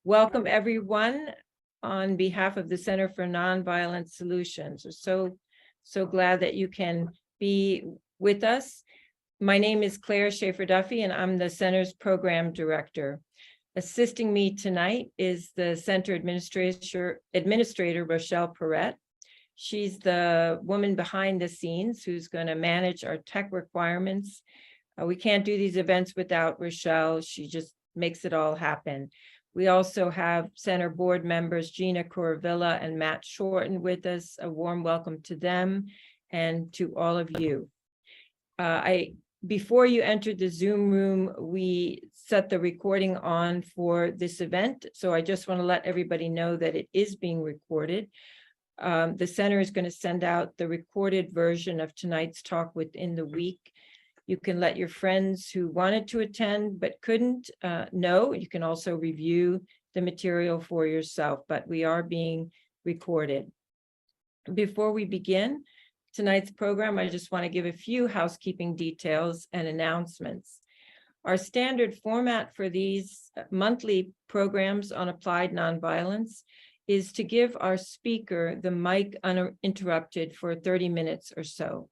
Welcome, everyone, on behalf of the Center for Nonviolent Solutions. We're so glad that you can be with us. My name is Claire Schaefer-Duffy, and I'm the center's program director. Assisting me tonight is the center administrator, Rochelle Perrette. She's the woman behind the scenes who's going to manage our tech requirements. We can't do these events without Rochelle. She just makes it all happen. We also have center board members Gina Coravilla and Matt Shorten with us. A warm welcome to them and to all of you. Before you entered the Zoom room, we set the recording on for this event. So I just want to let everybody know that it is being recorded. The center is going to send out the recorded version of tonight's talk within the week. You can let your friends who wanted to attend but couldn't know. You can also review the material for yourself, but we are being recorded. Before we begin tonight's program, I just want to give a few housekeeping details and announcements. Our standard format for these monthly programs on applied nonviolence is to give our speaker the mic uninterrupted for 30 minutes or so.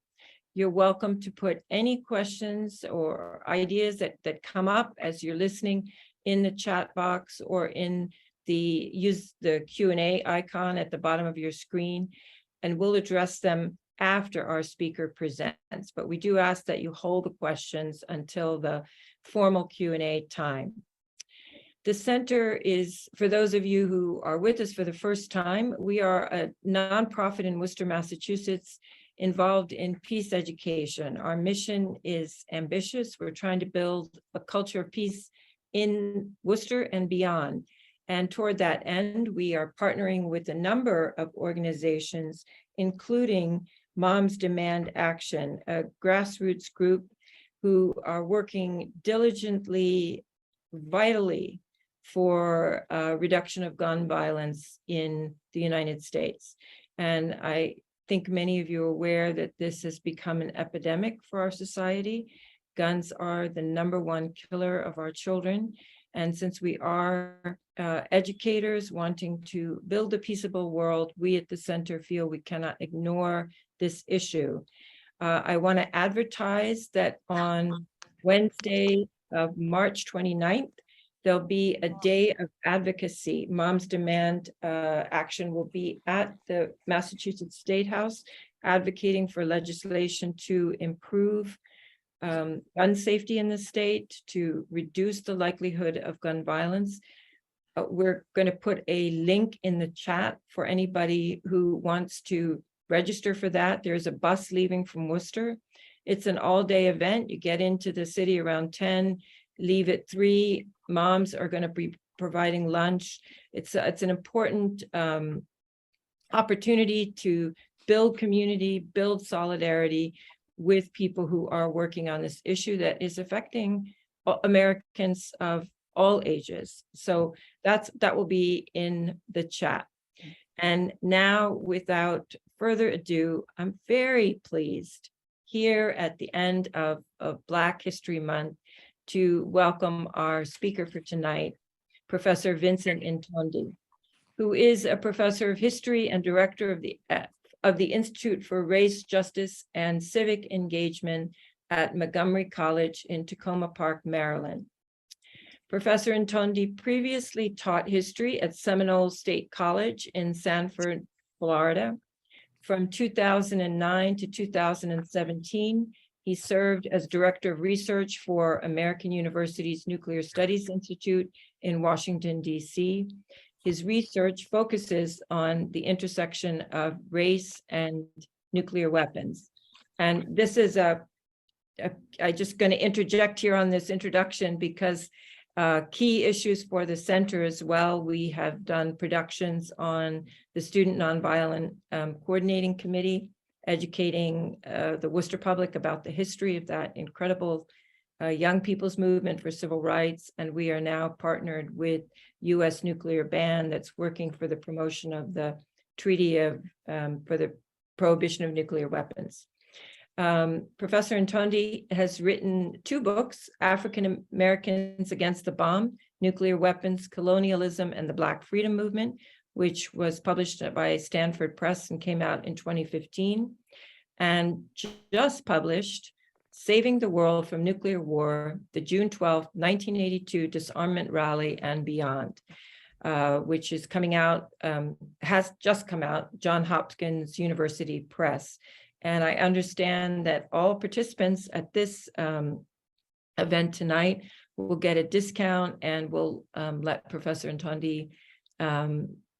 You're welcome to put any questions or ideas that come up as you're listening in the chat box or use the Q&A icon at the bottom of your screen, and we'll address them after our speaker presents. But we do ask that you hold the questions until the formal Q&A time. The center is, for those of you who are with us for the first time, we are a nonprofit in Worcester, Massachusetts, involved in peace education. Our mission is ambitious. We're trying to build a culture of peace in Worcester and beyond. And toward that end, we are partnering with a number of organizations, including Moms Demand Action, a grassroots group who are working diligently, vitally for reduction of gun violence in the United States. And I think many of you are aware that this has become an epidemic for our society. Guns are the #1 killer of our children. And since we are educators wanting to build a peaceable world, we at the center feel we cannot ignore this issue. I want to advertise that on Wednesday of March 29th, there'll be a day of advocacy. Moms Demand Action will be at the Massachusetts State House advocating for legislation to improve gun safety in the state, to reduce the likelihood of gun violence. We're going to put a link in the chat for anybody who wants to register for that. There's a bus leaving from Worcester. It's an all-day event. You get into the city around 10, leave at 3. Moms are going to be providing lunch. It's an important opportunity to build community, build solidarity with people who are working on this issue that is affecting Americans of all ages. So that will be in the chat. And now, without further ado, I'm very pleased here at the end of Black History Month to welcome our speaker for tonight, Professor Vincent Intondi, who is a professor of history and director of the Institute for Race, Justice, and Civic Engagement at Montgomery College in Takoma Park, Maryland. Professor Intondi previously taught history at Seminole State College in Sanford, Florida. From 2009 to 2017, he served as Director of Research for American University's Nuclear Studies Institute in Washington, D.C. His research focuses on the intersection of race and nuclear weapons. And this is I'm just going to interject here on this introduction because key issues for the center as well. We have done productions on the Student Nonviolent Coordinating Committee, educating the Worcester public about the history of that incredible young people's movement for civil rights. And we are now partnered with U.S. Nuclear Ban that's working for the promotion of the Treaty of for the Prohibition of Nuclear Weapons. Professor Intondi has written 2 books, African Americans Against the Bomb, Nuclear Weapons, Colonialism, and the Black Freedom Movement, which was published by Stanford Press and came out in 2015, and just published Saving the World from Nuclear War, the June 12, 1982 Disarmament Rally and Beyond, which is coming out, has just come out, Johns Hopkins University Press. And I understand that all participants at this event tonight will get a discount, and we'll let Professor Intondi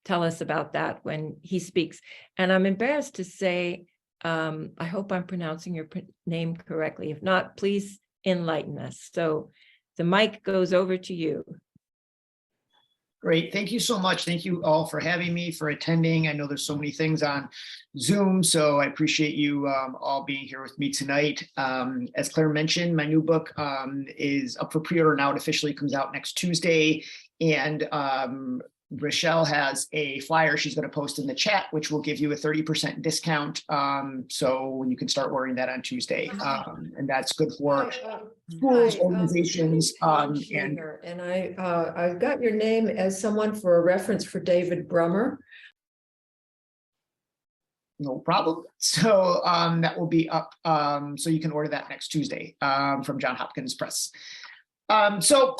tell us about that when he speaks. And I'm embarrassed to say, I hope I'm pronouncing your name correctly. If not, please enlighten us. So the mic goes over to you. Great. Thank you so much. Thank you all for having me, for attending. I know there's so many things on Zoom, so I appreciate you all being here with me tonight. As Claire mentioned, my new book is up for pre-order now. It officially comes out next Tuesday. And Rochelle has a flyer she's going to post in the chat, which will give you a 30% discount. So you can start ordering that on Tuesday. And that's good for schools, organizations. And I got your name as someone for a reference for David Brummer. No problem. So that will be up. So you can order that next Tuesday from Johns Hopkins Press. So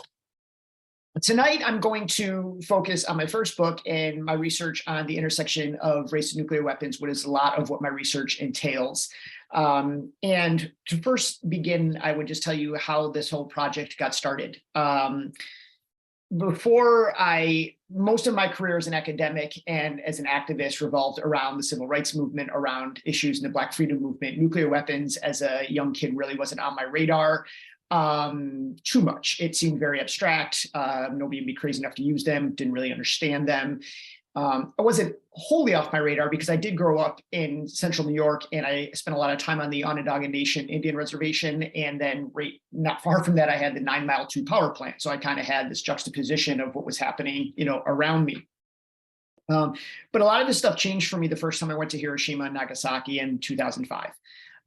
tonight, I'm going to focus on my first book and my research on the intersection of race and nuclear weapons, which is a lot of what my research entails. And to first begin, I would just tell you how this whole project got started. Most of my career as an academic and as an activist revolved around the civil rights movement, around issues in the Black Freedom Movement. Nuclear weapons as a young kid really wasn't on my radar. Too much. It seemed very abstract. Nobody would be crazy enough to use them, didn't really understand them. I wasn't wholly off my radar because I did grow up in central New York, and I spent a lot of time on the Onondaga Nation Indian Reservation. And then right not far from that, I had the 9 Mile 2 power plant. So I kind of had this juxtaposition of what was happening, around me. But a lot of this stuff changed for me the first time I went to Hiroshima and Nagasaki in 2005.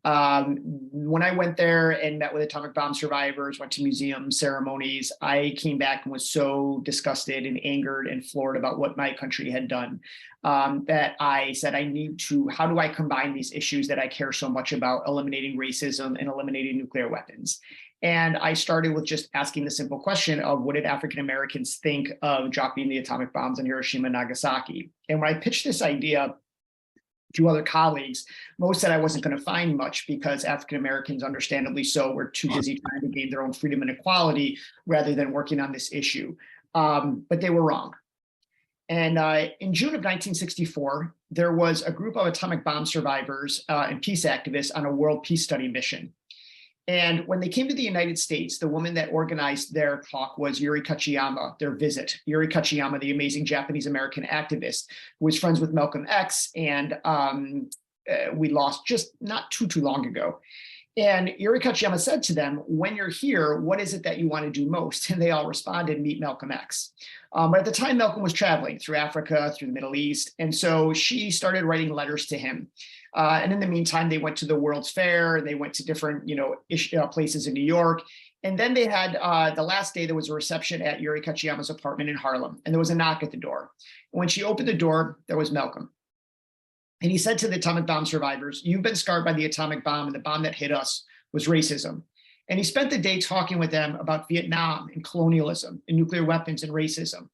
When I went there and met with atomic bomb survivors, went to museums, ceremonies, I came back and was so disgusted and angered and floored about what my country had done, that I said, how do I combine these issues that I care so much about, eliminating racism and eliminating nuclear weapons? And I started with just asking the simple question of what did African Americans think of dropping the atomic bombs on Hiroshima and Nagasaki? And when I pitched this idea to other colleagues, most said I wasn't going to find much because African Americans, understandably so, were too busy trying to gain their own freedom and equality rather than working on this issue. But they were wrong. And in June of 1964, there was a group of atomic bomb survivors and peace activists on a world peace study mission. And when they came to the United States, the woman that organized their talk was Yuri Kachiyama, their visit. Yuri Kachiyama, the amazing Japanese-American activist who was friends with Malcolm X, and we lost just not too long ago. And Yuri Kachiyama said to them, when you're here, what is it that you want to do most? And they all responded, meet Malcolm X. But at the time, Malcolm was traveling through Africa, through the Middle East. And so she started writing letters to him. And in the meantime, they went to the World's Fair, and they went to different, places in New York. And then they had the last day, there was a reception at Yuri Kachiyama's apartment in Harlem, and there was a knock at the door. And when she opened the door, there was Malcolm. And he said to the atomic bomb survivors, you've been scarred by the atomic bomb, and the bomb that hit us was racism. And he spent the day talking with them about Vietnam and colonialism and nuclear weapons and racism,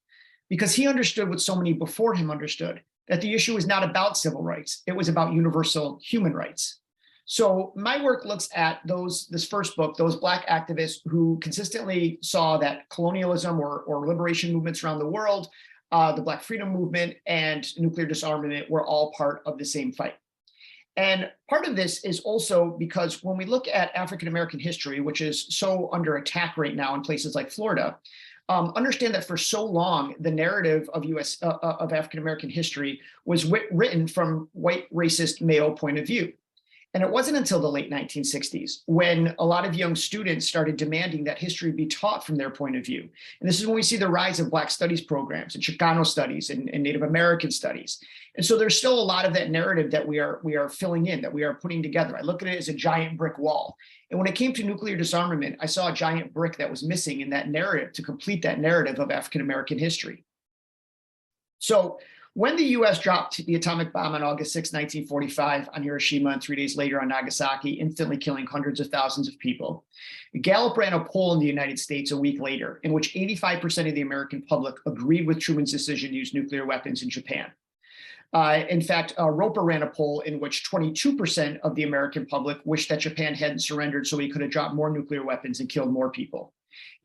because he understood what so many before him understood, that the issue was not about civil rights. It was about universal human rights. So my work looks at this first book, those Black activists who consistently saw that colonialism or liberation movements around the world, the Black Freedom Movement and nuclear disarmament were all part of the same fight. And part of this is also because when we look at African-American history, which is so under attack right now in places like Florida, understand that for so long, the narrative of African-American history was written from white racist male point of view. And it wasn't until the late 1960s when a lot of young students started demanding that history be taught from their point of view. And this is when we see the rise of Black studies programs and Chicano studies and Native American studies. And so there's still a lot of that narrative that we are filling in, that we are putting together. I look at it as a giant brick wall. And when it came to nuclear disarmament, I saw a giant brick that was missing in that narrative to complete that narrative of African-American history. So when the US dropped the atomic bomb on August 6, 1945 on Hiroshima and 3 days later on Nagasaki, instantly killing hundreds of thousands of people, Gallup ran a poll in the United States a week later in which 85% of the American public agreed with Truman's decision to use nuclear weapons in Japan. In fact, Roper ran a poll in which 22% of the American public wished that Japan hadn't surrendered so he could have dropped more nuclear weapons and killed more people.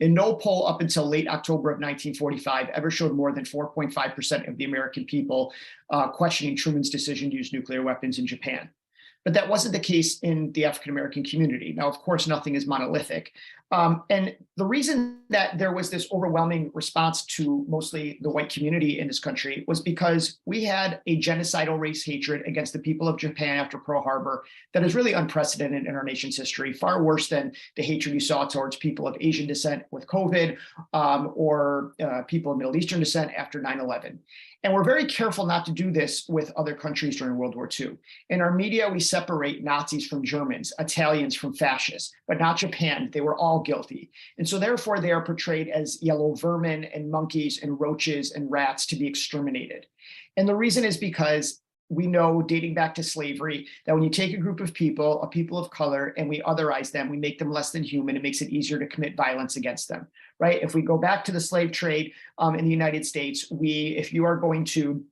And no poll up until late October of 1945 ever showed more than 4.5% of the American people questioning Truman's decision to use nuclear weapons in Japan. But that wasn't the case in the African-American community. Now, of course, nothing is monolithic. And the reason that there was this overwhelming response to mostly the white community in this country was because we had a genocidal race hatred against the people of Japan after Pearl Harbor that is really unprecedented in our nation's history, far worse than the hatred you saw towards people of Asian descent with COVID or people of Middle Eastern descent after 9/11. And we're very careful not to do this with other countries during World War II. In our media, we separate Nazis from Germans, Italians from fascists, but not Japan. They were all guilty. And so therefore, they are portrayed as yellow vermin and monkeys and roaches and rats to be exterminated. And the reason is because we know, dating back to slavery, that when you take a group of people, a people of color, and we otherize them, we make them less than human, it makes it easier to commit violence against them, right? If we go back to the slave trade in the United States, if you are going to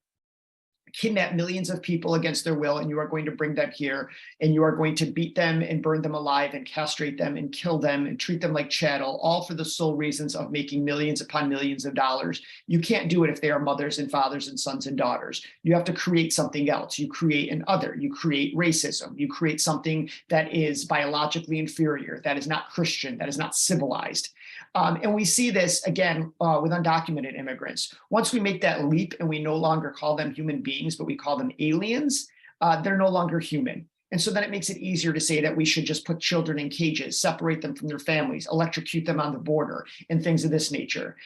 kidnap millions of people against their will, and you are going to bring them here, and you are going to beat them and burn them alive and castrate them and kill them and treat them like chattel, all for the sole reasons of making millions upon millions of dollars. You can't do it if they are mothers and fathers and sons and daughters. You have to create something else. You create an other. You create racism. You create something that is biologically inferior, that is not Christian, that is not civilized. And we see this again with undocumented immigrants. Once we make that leap and we no longer call them human beings, but we call them aliens, they're no longer human. And so then it makes it easier to say that we should just put children in cages, separate them from their families, electrocute them on the border, and things of this nature.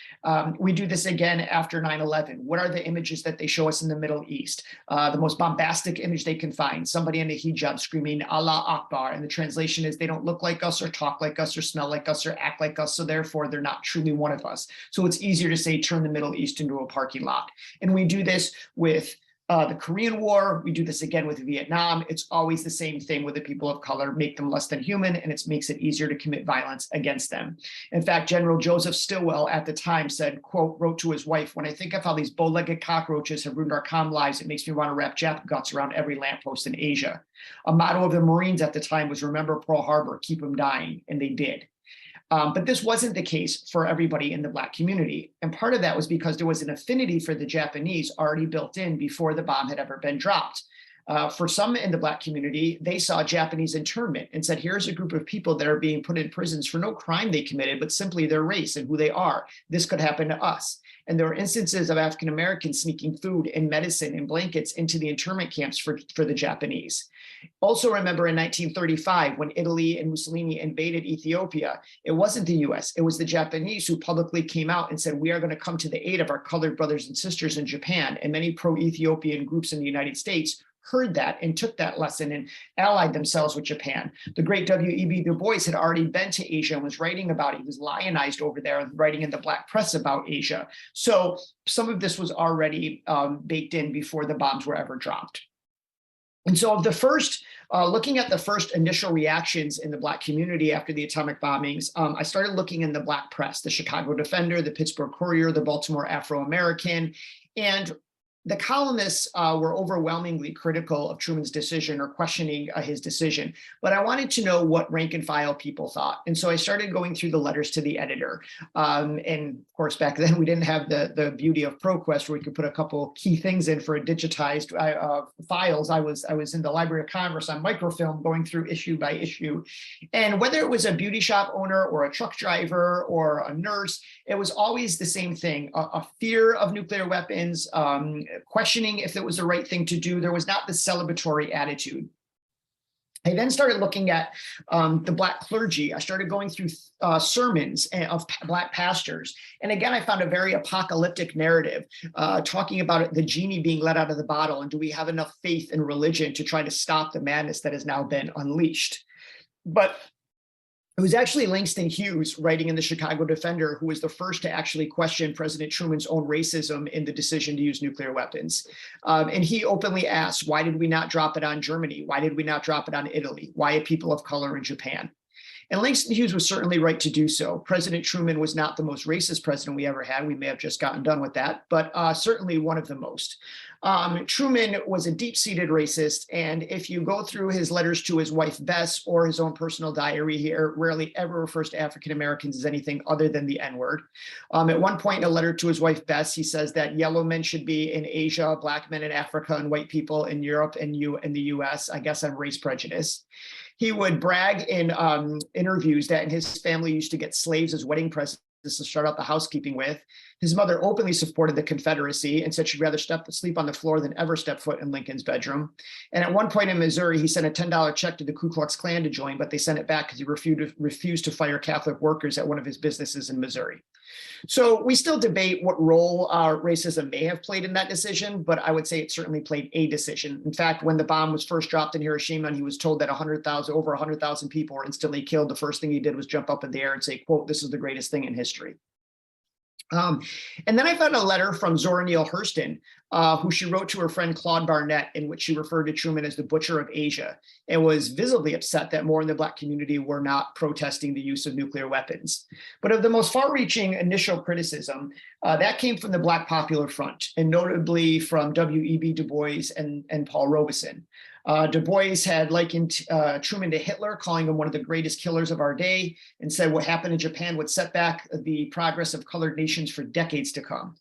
We do this again after 9/11. What are the images that they show us in the Middle East? The most bombastic image they can find, somebody in a hijab screaming Allah Akbar. And the translation is they don't look like us or talk like us or smell like us or act like us. So therefore, they're not truly one of us. So it's easier to say turn the Middle East into a parking lot. And we do this with the Korean War. We do this again with Vietnam. It's always the same thing with the people of color, make them less than human, and it makes it easier to commit violence against them. In fact, General Joseph Stilwell at the time said, quote, wrote to his wife, "When I think of how these bow-legged cockroaches have ruined our calm lives, it makes me want to wrap Jap guts around every lamppost in Asia." A motto of the Marines at the time was, remember Pearl Harbor, keep them dying, and they did. But this wasn't the case for everybody in the Black community. And part of that was because there was an affinity for the Japanese already built in before the bomb had ever been dropped. For some in the Black community, they saw Japanese internment and said, here's a group of people that are being put in prisons for no crime they committed, but simply their race and who they are. This could happen to us. And there were instances of African Americans sneaking food and medicine and blankets into the internment camps for the Japanese. Also remember in 1935, when Italy and Mussolini invaded Ethiopia, it wasn't the US, it was the Japanese who publicly came out and said, we are going to come to the aid of our colored brothers and sisters in Japan. And many pro-Ethiopian groups in the United States heard that and took that lesson and allied themselves with Japan. The great W.E.B. Du Bois had already been to Asia and was writing about it. He was lionized over there and writing in the Black press about Asia. So some of this was already baked in before the bombs were ever dropped. And so of the first, looking at the first initial reactions in the Black community after the atomic bombings, I started looking in the Black press, the Chicago Defender, the Pittsburgh Courier, the Baltimore Afro-American, and the columnists were overwhelmingly critical of Truman's decision or questioning his decision, but I wanted to know what rank and file people thought. And so I started going through the letters to the editor. And of course, back then we didn't have the beauty of ProQuest where we could put a couple key things in for a digitized files. I was in the Library of Congress on microfilm going through issue by issue. And whether it was a beauty shop owner or a truck driver or a nurse, it was always the same thing, a fear of nuclear weapons, questioning if it was the right thing to do. There was not the celebratory attitude. I then started looking at the Black clergy. I started going through sermons of Black pastors. And again, I found a very apocalyptic narrative talking about the genie being let out of the bottle. And do we have enough faith in religion to try to stop the madness that has now been unleashed? But it was actually Langston Hughes, writing in the Chicago Defender, who was the first to actually question President Truman's own racism in the decision to use nuclear weapons. And he openly asked, why did we not drop it on Germany? Why did we not drop it on Italy? Why a people of color in Japan? And Langston Hughes was certainly right to do so. President Truman was not the most racist president we ever had. We may have just gotten done with that, but certainly one of the most. Truman was a deep-seated racist, and if you go through his letters to his wife Bess or his own personal diary, he rarely ever refers to African Americans as anything other than the N-word. At one point in a letter to his wife Bess, he says that yellow men should be in Asia, black men in Africa, and white people in Europe and in the US, I guess on race prejudice. He would brag in interviews that his family used to get slaves as wedding presents to start out the housekeeping with. His mother openly supported the Confederacy and said she'd rather sleep on the floor than ever step foot in Lincoln's bedroom. And at one point in Missouri, he sent a $10 check to the Ku Klux Klan to join, but they sent it back because he refused to fire Catholic workers at one of his businesses in Missouri. So we still debate what role racism may have played in that decision, but I would say it certainly played a decision. In fact, when the bomb was first dropped in Hiroshima and he was told that over 100,000 people were instantly killed, the first thing he did was jump up in the air and say, quote, "This is the greatest thing in history." And then I found a letter from Zora Neale Hurston, who she wrote to her friend Claude Barnett, in which she referred to Truman as the butcher of Asia, and was visibly upset that more in the Black community were not protesting the use of nuclear weapons. But of the most far-reaching initial criticism, that came from the Black Popular Front, and notably from W.E.B. Du Bois and Paul Robeson. Du Bois had likened Truman to Hitler, calling him one of the greatest killers of our day, and said what happened in Japan would set back the progress of colored nations for decades to come.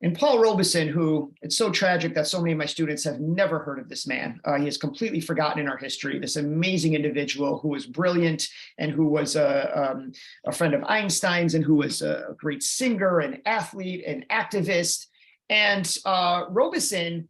And Paul Robeson, who, it's so tragic that so many of my students have never heard of this man. He is completely forgotten in our history, this amazing individual who was brilliant and who was a friend of Einstein's and who was a great singer and athlete and activist. And Robeson,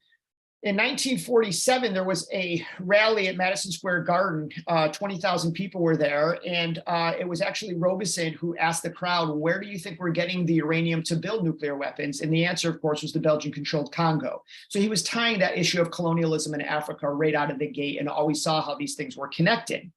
in 1947, there was a rally at Madison Square Garden. 20,000 people were there. And it was actually Robeson who asked the crowd, where do you think we're getting the uranium to build nuclear weapons? And the answer, of course, was the Belgian-controlled Congo. So he was tying that issue of colonialism in Africa right out of the gate and always saw how these things were connected.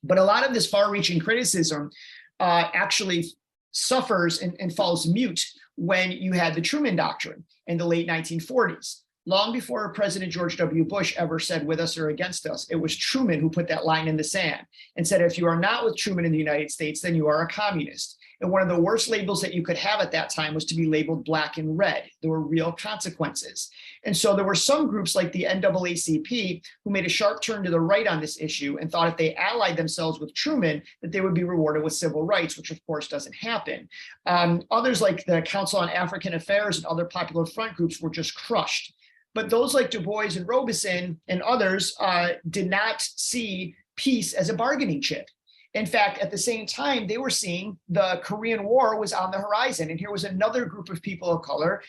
But a lot of this far-reaching criticism actually suffers and falls mute when you had the Truman Doctrine in the late 1940s. Long before President George W. Bush ever said with us or against us, it was Truman who put that line in the sand and said, if you are not with Truman in the United States, then you are a communist. And one of the worst labels that you could have at that time was to be labeled black and red. There were real consequences. And so there were some groups like the NAACP who made a sharp turn to the right on this issue and thought if they allied themselves with Truman, that they would be rewarded with civil rights, which of course doesn't happen. Others like the Council on African Affairs and other Popular Front groups were just crushed. But those like Du Bois and Robeson and others did not see peace as a bargaining chip. In fact, at the same time, they were seeing the Korean War was on the horizon. And here was another group of people of color.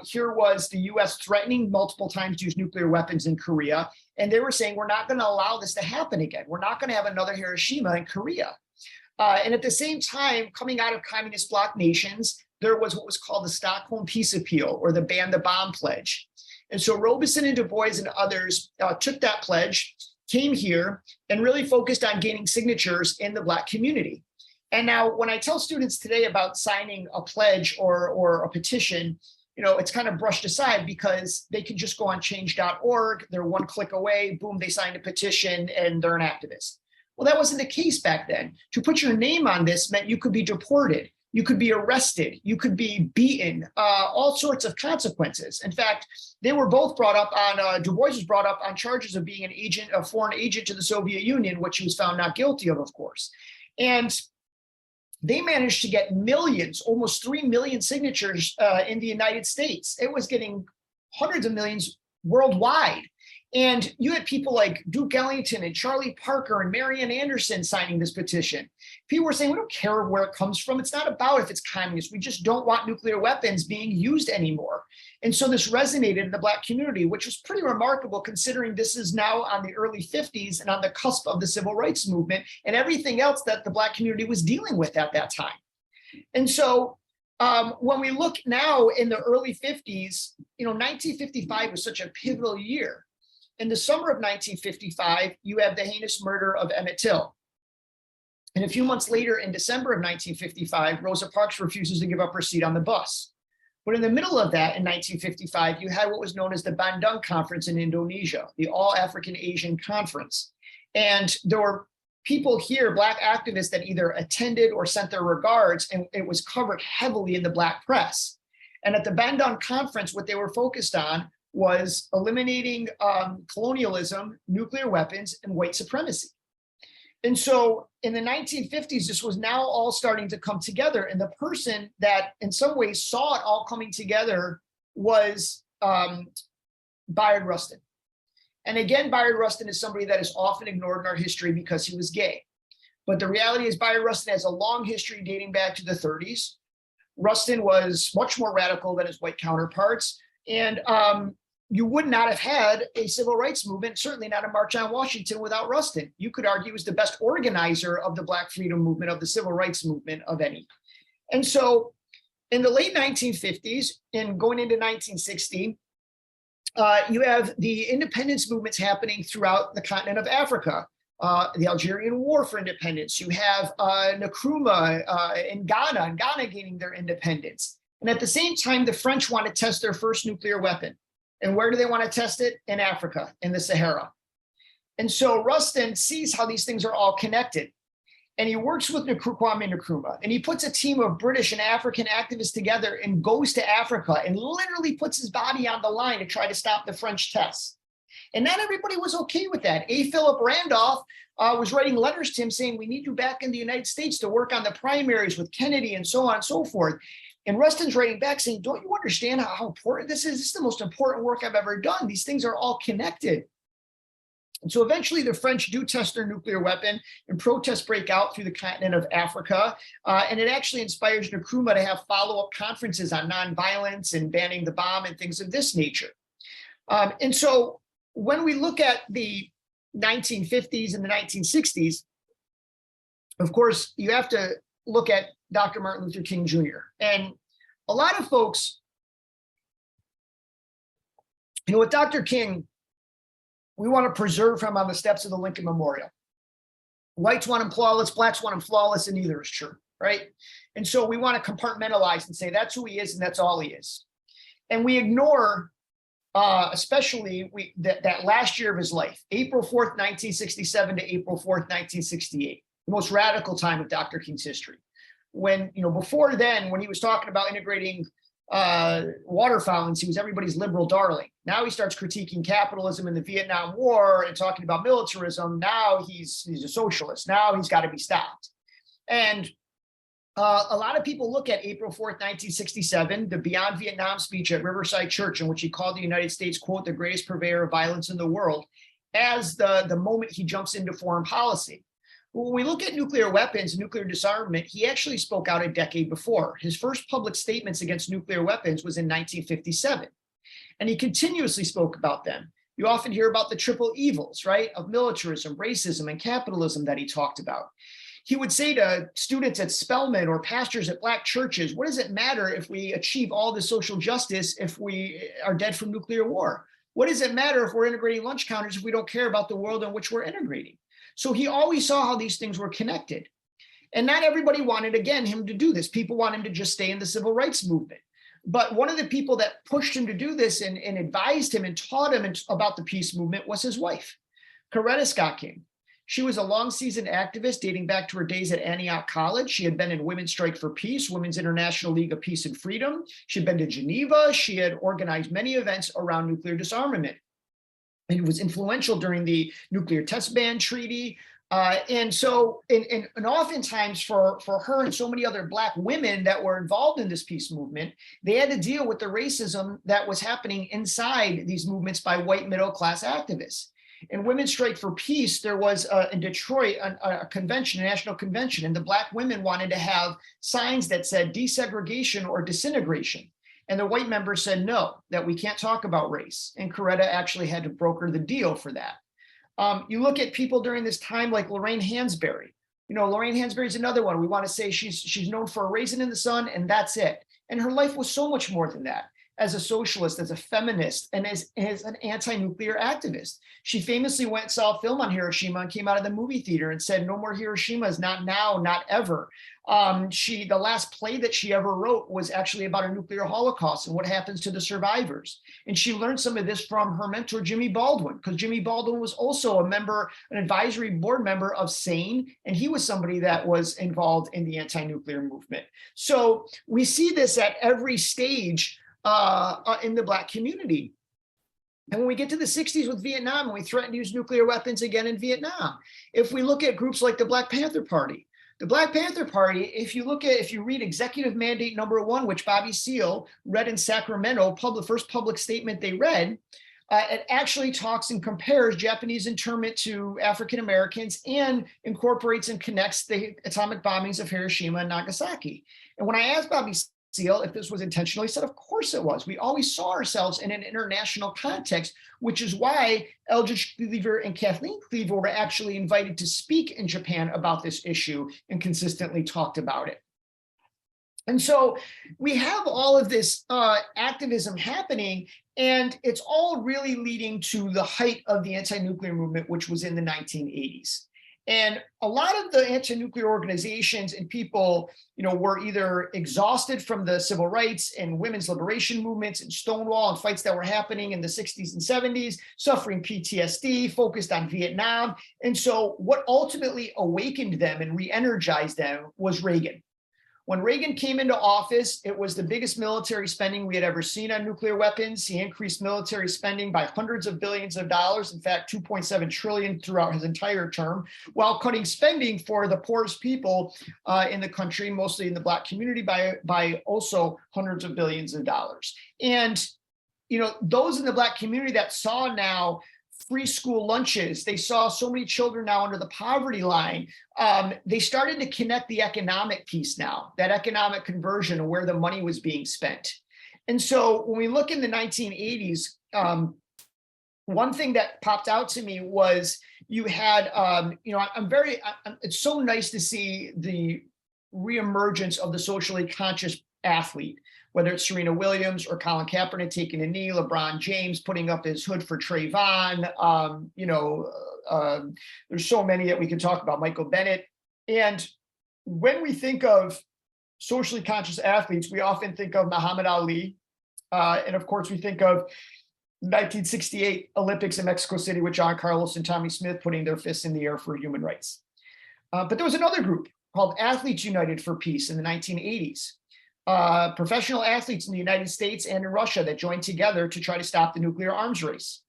Here was the US threatening multiple times to use nuclear weapons in Korea. And they were saying, we're not going to allow this to happen again. We're not going to have another Hiroshima in Korea. And at the same time, coming out of communist bloc nations, there was what was called the Stockholm Peace Appeal, or the Ban the Bomb Pledge. And so Robeson and Du Bois and others took that pledge, came here, and really focused on gaining signatures in the Black community. And now when I tell students today about signing a pledge or a petition, you know, it's kind of brushed aside because they can just go on change.org, they're one click away, boom, they signed a petition and they're an activist. Well, that wasn't the case back then. To put your name on this meant you could be deported. You could be arrested, you could be beaten, all sorts of consequences. In fact, they were both brought up on, Du Bois was brought up on charges of being a foreign agent to the Soviet Union, which he was found not guilty of course. And they managed to get millions, almost 3 million signatures in the United States. It was getting hundreds of millions worldwide. And you had people like Duke Ellington and Charlie Parker and Marian Anderson signing this petition. People were saying, we don't care where it comes from. It's not about if it's communist. We just don't want nuclear weapons being used anymore. And so this resonated in the Black community, which was pretty remarkable considering this is now on the early 50s and on the cusp of the civil rights movement and everything else that the Black community was dealing with at that time. And so when we look now in the early 50s, 1955 was such a pivotal year. In the summer of 1955, you have the heinous murder of Emmett Till. And a few months later, in December of 1955, Rosa Parks refuses to give up her seat on the bus. But in the middle of that, in 1955, you had what was known as the Bandung Conference in Indonesia, the All African Asian Conference. And there were people here, Black activists, that either attended or sent their regards, and it was covered heavily in the Black press. And at the Bandung Conference, what they were focused on was eliminating colonialism, nuclear weapons, and white supremacy. And so in the 1950s, this was now all starting to come together. And the person that in some ways saw it all coming together was Bayard Rustin. And again, Bayard Rustin is somebody that is often ignored in our history because he was gay. But the reality is Bayard Rustin has a long history dating back to the 30s. Rustin was much more radical than his white counterparts. And you would not have had a civil rights movement, certainly not a March on Washington, without Rustin. You could argue he was the best organizer of the Black freedom movement, of the civil rights movement, of any. And so in the late 1950s and going into 1960, you have the independence movements happening throughout the continent of Africa. The Algerian War for Independence. You have Nkrumah in Ghana gaining their independence. And at the same time, the French want to test their first nuclear weapon. And where do they want to test it? In Africa, in the Sahara. And so Rustin sees how these things are all connected. And he works with Kwame Nkrumah. And he puts a team of British and African activists together and goes to Africa and literally puts his body on the line to try to stop the French tests. And not everybody was okay with that. A. Philip Randolph was writing letters to him saying, we need you back in the United States to work on the primaries with Kennedy and so on and so forth. And Rustin's writing back saying, don't you understand how important this is? This is the most important work I've ever done. These things are all connected. And so eventually the French do test their nuclear weapon and protests break out through the continent of Africa. And it actually inspires Nkrumah to have follow-up conferences on nonviolence and banning the bomb and things of this nature. And so when we look at the 1950s and the 1960s, of course, you have to look at Dr. Martin Luther King Jr. And a lot of folks, with Dr. King, we want to preserve him on the steps of the Lincoln Memorial. Whites want him flawless, Blacks want him flawless, and neither is true, right? And so we want to compartmentalize and say that's who he is and that's all he is. And we ignore especially that last year of his life, April 4th, 1967 to April 4th, 1968, the most radical time of Dr. King's history. When, before then, when he was talking about integrating water fountains, he was everybody's liberal darling. Now he starts critiquing capitalism in the Vietnam War and talking about militarism. Now he's a socialist. Now he's got to be stopped. And a lot of people look at April 4th, 1967, the Beyond Vietnam speech at Riverside Church, in which he called the United States, quote, the greatest purveyor of violence in the world, as the moment he jumps into foreign policy. When we look at nuclear weapons, nuclear disarmament, he actually spoke out a decade before. His first public statements against nuclear weapons was in 1957, and he continuously spoke about them. You often hear about the triple evils, right, of militarism, racism, and capitalism that he talked about. He would say to students at Spelman or pastors at Black churches, what does it matter if we achieve all the social justice if we are dead from nuclear war? What does it matter if we're integrating lunch counters if we don't care about the world in which we're integrating? So he always saw how these things were connected. And not everybody wanted, again, him to do this. People want him to just stay in the civil rights movement. But one of the people that pushed him to do this and advised him and taught him about the peace movement was his wife, Coretta Scott King. She was a long-seasoned activist dating back to her days at Antioch College. She had been in Women's Strike for Peace, Women's International League of Peace and Freedom. She'd been to Geneva. She had organized many events around nuclear disarmament. And it was influential during the nuclear test ban treaty. And oftentimes for her and so many other Black women that were involved in this peace movement, they had to deal with the racism that was happening inside these movements by white middle-class activists. In Women's Strike for Peace, there was in Detroit a convention, a national convention, and the Black women wanted to have signs that said desegregation or disintegration. And the white members said, no, that we can't talk about race. And Coretta actually had to broker the deal for that. You look at people during this time like Lorraine Hansberry. You know, Lorraine Hansberry is another one. We want to say she's known for a raisin in the sun, and that's it. And her life was so much more than that. As a socialist, as a feminist, and as an anti-nuclear activist. She famously went and saw a film on Hiroshima and came out of the movie theater and said, no more Hiroshimas, not now, not ever. The last play that she ever wrote was actually about a nuclear holocaust and what happens to the survivors. And she learned some of this from her mentor, Jimmy Baldwin, because Jimmy Baldwin was also a member, an advisory board member of SANE, and he was somebody that was involved in the anti-nuclear movement. So we see this at every stage in the Black community. And when we get to the 60s with Vietnam, and we threaten to use nuclear weapons again in Vietnam, if we look at groups like the Black Panther Party, if you read Executive Mandate #1, which Bobby Seale read in Sacramento, the first public statement they read, it actually talks and compares Japanese internment to African Americans and incorporates and connects the atomic bombings of Hiroshima and Nagasaki. And when I asked Bobby Seale if this was intentional, he said, of course it was. We always saw ourselves in an international context, which is why Eldridge Cleaver and Kathleen Cleaver were actually invited to speak in Japan about this issue and consistently talked about it. And so we have all of this activism happening, and it's all really leading to the height of the anti-nuclear movement, which was in the 1980s. And a lot of the anti-nuclear organizations and people, were either exhausted from the civil rights and women's liberation movements and Stonewall and fights that were happening in the 60s and 70s, suffering PTSD, focused on Vietnam. And so what ultimately awakened them and re-energized them was Reagan. When Reagan came into office, it was the biggest military spending we had ever seen on nuclear weapons. He increased military spending by hundreds of billions of dollars, in fact, 2.7 trillion throughout his entire term, while cutting spending for the poorest people in the country, mostly in the Black community, by also hundreds of billions of dollars. And, those in the Black community that saw now free school lunches, they saw so many children now under the poverty line. They started to connect the economic piece now, that economic conversion of where the money was being spent. And so when we look in the 1980s, one thing that popped out to me was you had, it's so nice to see the reemergence of the socially conscious athlete, whether it's Serena Williams or Colin Kaepernick taking a knee, LeBron James putting up his hood for Trayvon. There's so many that we can talk about, Michael Bennett. And when we think of socially conscious athletes, we often think of Muhammad Ali. And of course, we think of 1968 Olympics in Mexico City with John Carlos and Tommy Smith putting their fists in the air for human rights. But there was another group called Athletes United for Peace in the 1980s. Professional athletes in the United States and in Russia that joined together to try to stop the nuclear arms race.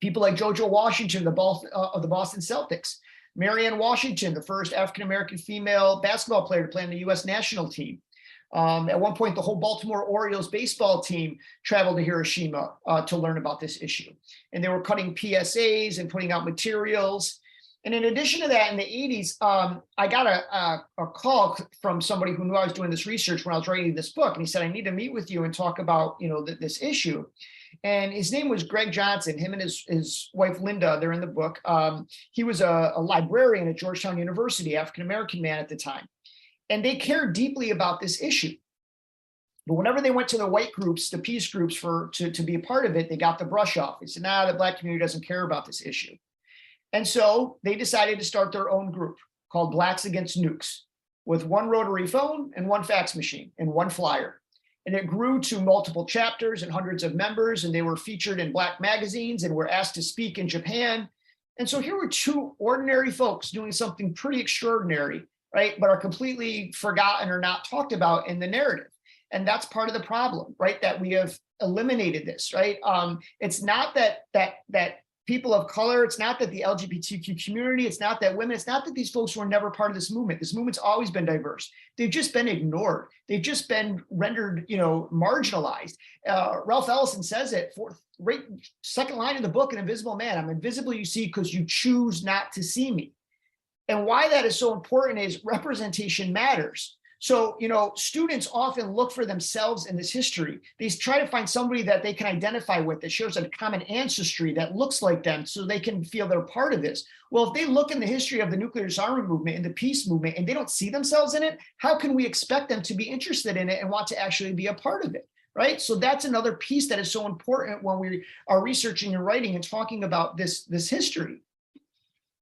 People like JoJo Washington of the Boston Celtics, Marianne Washington, the first African-American female basketball player to play on the U.S. national team. At one point, the whole Baltimore Orioles baseball team traveled to Hiroshima to learn about this issue. And they were cutting PSAs and putting out materials. And in addition to that, in the 80s, I got a call from somebody who knew I was doing this research when I was writing this book. And he said, I need to meet with you and talk about, this issue. And his name was Greg Johnson. Him and his wife, Linda, they're in the book. He was a librarian at Georgetown University, African-American man at the time. And they cared deeply about this issue. But whenever they went to the white groups, the peace groups to be a part of it, they got the brush off. They said, the Black community doesn't care about this issue. And so they decided to start their own group called Blacks Against Nukes, with one rotary phone and one fax machine and one flyer. And it grew to multiple chapters and hundreds of members, and they were featured in Black magazines and were asked to speak in Japan. And so here were two ordinary folks doing something pretty extraordinary, right? But are completely forgotten or not talked about in the narrative. And that's part of the problem, right? That we have eliminated this, right? It's not that people of color. It's not that the LGBTQ community, it's not that women, it's not that these folks were never part of this movement. This movement's always been diverse. They've just been ignored. They've just been rendered, marginalized. Ralph Ellison says it, right, second line in the book, An Invisible Man. I'm invisible, you see, because you choose not to see me. And why that is so important is representation matters. So, students often look for themselves in this history. They try to find somebody that they can identify with, that shares a common ancestry, that looks like them, so they can feel they're part of this. Well, if they look in the history of the nuclear disarmament movement and the peace movement, and they don't see themselves in it, how can we expect them to be interested in it and want to actually be a part of it? Right. So that's another piece that is so important when we are researching and writing and talking about this history.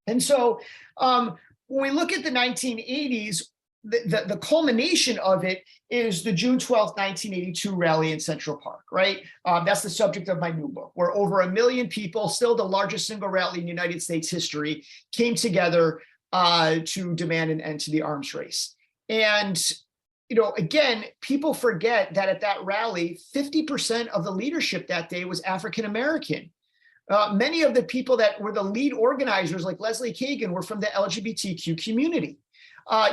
And so when we look at the 1980s, the culmination of it is the June 12th, 1982 rally in Central Park, right? That's the subject of my new book, where over 1 million people, still the largest single rally in United States history, came together to demand an end to the arms race. And, again, people forget that at that rally, 50% of the leadership that day was African-American. Many of the people that were the lead organizers, like Leslie Kagan, were from the LGBTQ community.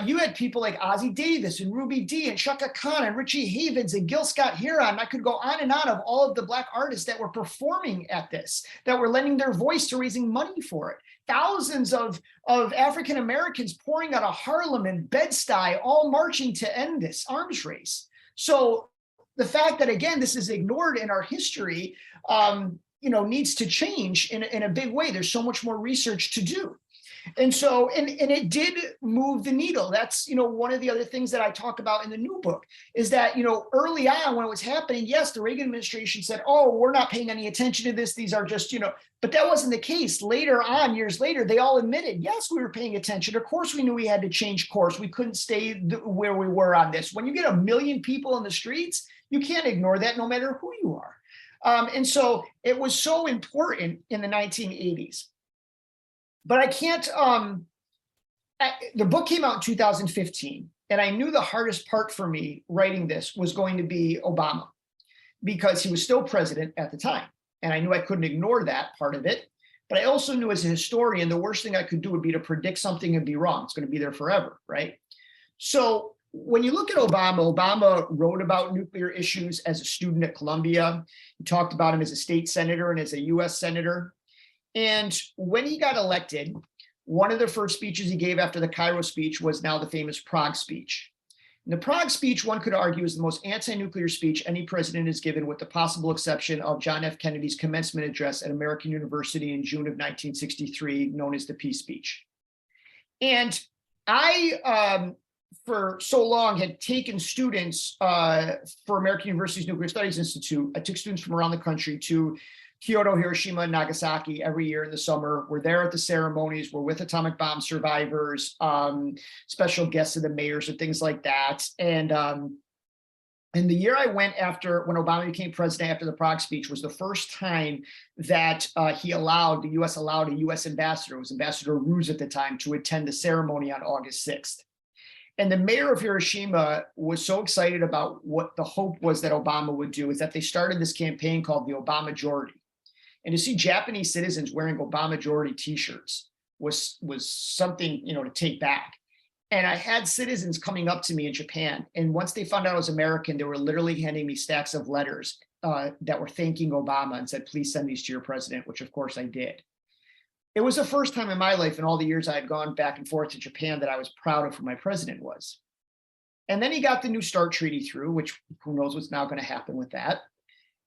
You had people like Ozzie Davis and Ruby Dee and Chaka Khan and Richie Havens and Gil Scott-Heron. I could go on and on of all of the Black artists that were performing at this, that were lending their voice to raising money for it. Thousands of African Americans pouring out of Harlem and Bed-Stuy, all marching to end this arms race. So the fact that, again, this is ignored in our history, needs to change in a big way. There's so much more research to do. And so, and it did move the needle. That's, one of the other things that I talk about in the new book is that, early on when it was happening, yes, the Reagan administration said, oh, we're not paying any attention to this. These are just, but that wasn't the case. Later on, years later, they all admitted, yes, we were paying attention. Of course, we knew we had to change course. We couldn't stay where we were on this. When you get 1 million people in the streets, you can't ignore that no matter who you are. And so it was so important in the 1980s. But I can't, the book came out in 2015, and I knew the hardest part for me writing this was going to be Obama, because he was still president at the time. And I knew I couldn't ignore that part of it. But I also knew as a historian, the worst thing I could do would be to predict something and be wrong. It's going to be there forever, right? So when you look at Obama wrote about nuclear issues as a student at Columbia. He talked about him as a state senator and as a US senator. And when he got elected, one of the first speeches he gave after the Cairo speech was now the famous Prague speech. And the Prague speech, one could argue, is the most anti-nuclear speech any president has given, with the possible exception of John F. Kennedy's commencement address at American University in June of 1963, known as the Peace Speech. And I, for so long, had taken students for American University's Nuclear Studies Institute. I took students from around the country to Kyoto, Hiroshima, and Nagasaki every year in the summer. We're there at the ceremonies. We're with atomic bomb survivors, special guests of the mayors and things like that. And the year I went when Obama became president after the Prague speech was the first time that the U.S. allowed a U.S. ambassador, it was Ambassador Ruse at the time, to attend the ceremony on August 6th. And the mayor of Hiroshima was so excited about what the hope was that Obama would do, is that they started this campaign called the Obamajority. And to see Japanese citizens wearing Obamajority t-shirts was something, to take back. And I had citizens coming up to me in Japan. And once they found out I was American, they were literally handing me stacks of letters that were thanking Obama and said, please send these to your president, which of course I did. It was the first time in my life in all the years I had gone back and forth to Japan that I was proud of who my president was. And then he got the New START treaty through, which who knows what's now going to happen with that.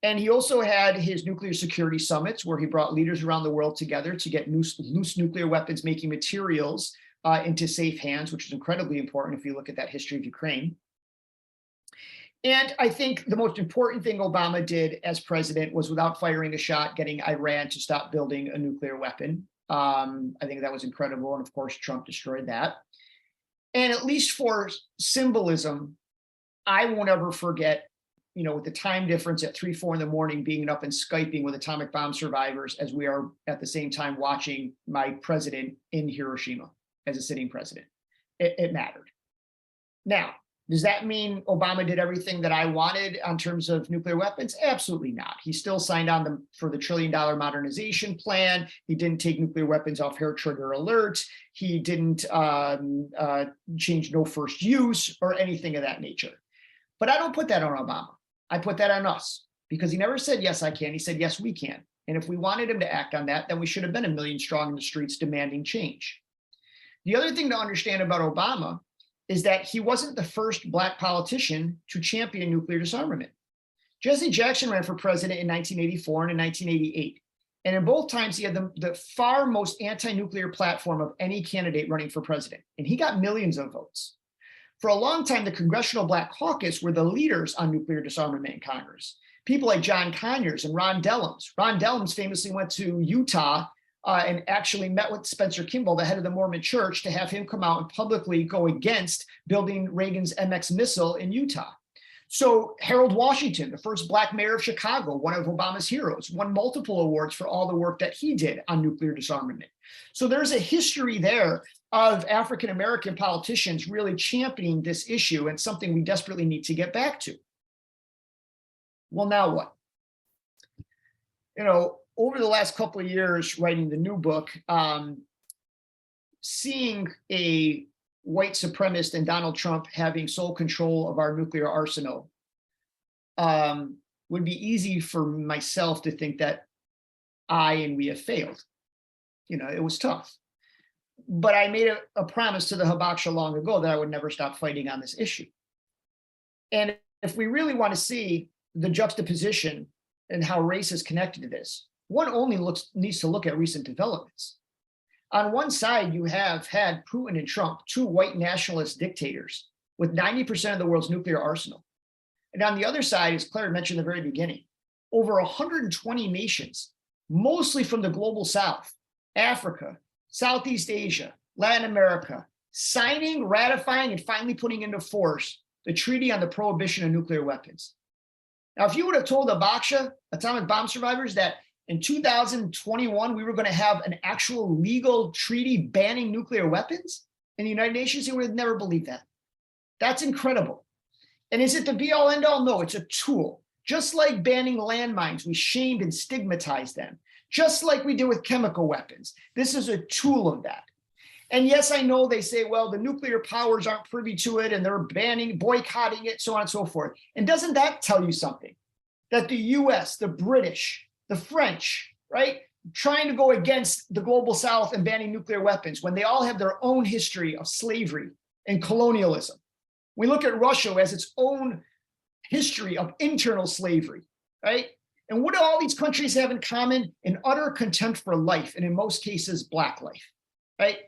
And he also had his nuclear security summits, where he brought leaders around the world together to get loose nuclear weapons making materials into safe hands, which is incredibly important if you look at that history of Ukraine. And I think the most important thing Obama did as president was, without firing a shot, getting Iran to stop building a nuclear weapon. I think that was incredible. And of course, Trump destroyed that. And at least for symbolism, I won't ever forget, with the time difference at 3, 4 in the morning, being up and Skyping with atomic bomb survivors as we are at the same time watching my president in Hiroshima as a sitting president. It mattered. Now, Does that mean Obama did everything that I wanted in terms of nuclear weapons? Absolutely not. He still signed on for the $1 trillion modernization plan. He didn't take nuclear weapons off hair trigger alert. He didn't change no first use or anything of that nature. But I don't put that on Obama. I put that on us, because he never said, yes, I can. He said, yes, we can. And if we wanted him to act on that, then we should have been 1 million strong in the streets demanding change. The other thing to understand about Obama is that he wasn't the first Black politician to champion nuclear disarmament. Jesse Jackson ran for president in 1984 and in 1988. And in both times, he had the far most anti-nuclear platform of any candidate running for president. And he got millions of votes. For a long time, the Congressional Black Caucus were the leaders on nuclear disarmament in Congress. People like John Conyers and Ron Dellums. Ron Dellums famously went to Utah and actually met with Spencer Kimball, the head of the Mormon Church, to have him come out and publicly go against building Reagan's MX missile in Utah. So Harold Washington, the first Black mayor of Chicago, one of Obama's heroes, won multiple awards for all the work that he did on nuclear disarmament. So there's a history there of African-American politicians really championing this issue, and something we desperately need to get back to. Well, now what? Over the last couple of years writing the new book, seeing a white supremacist and Donald Trump having sole control of our nuclear arsenal would be easy for myself to think that we have failed. It was tough. But I made a promise to the Hibaksha long ago that I would never stop fighting on this issue. And if we really want to see the juxtaposition and how race is connected to this, one only needs to look at recent developments. On one side, you have had Putin and Trump, two white nationalist dictators with 90% of the world's nuclear arsenal. And on the other side, as Claire mentioned at the very beginning, over 120 nations, mostly from the global South, Africa, Southeast Asia, Latin America, signing, ratifying, and finally putting into force the Treaty on the Prohibition of Nuclear Weapons. Now, if you would have told the Hibaksha atomic bomb survivors that in 2021, we were going to have an actual legal treaty banning nuclear weapons in the United Nations, they would have never believed that. That's incredible. And is it the be all end all? No, it's a tool. Just like banning landmines, we shamed and stigmatized them. Just like we did with chemical weapons. This is a tool of that. And yes, I know they say, well, the nuclear powers aren't privy to it and they're boycotting it, so on and so forth. And doesn't that tell you something? That the US, the British, the French, right, trying to go against the global South and banning nuclear weapons when they all have their own history of slavery and colonialism. We look at Russia as its own history of internal slavery, right? And what do all these countries have in common? An utter contempt for life, and in most cases, Black life, right?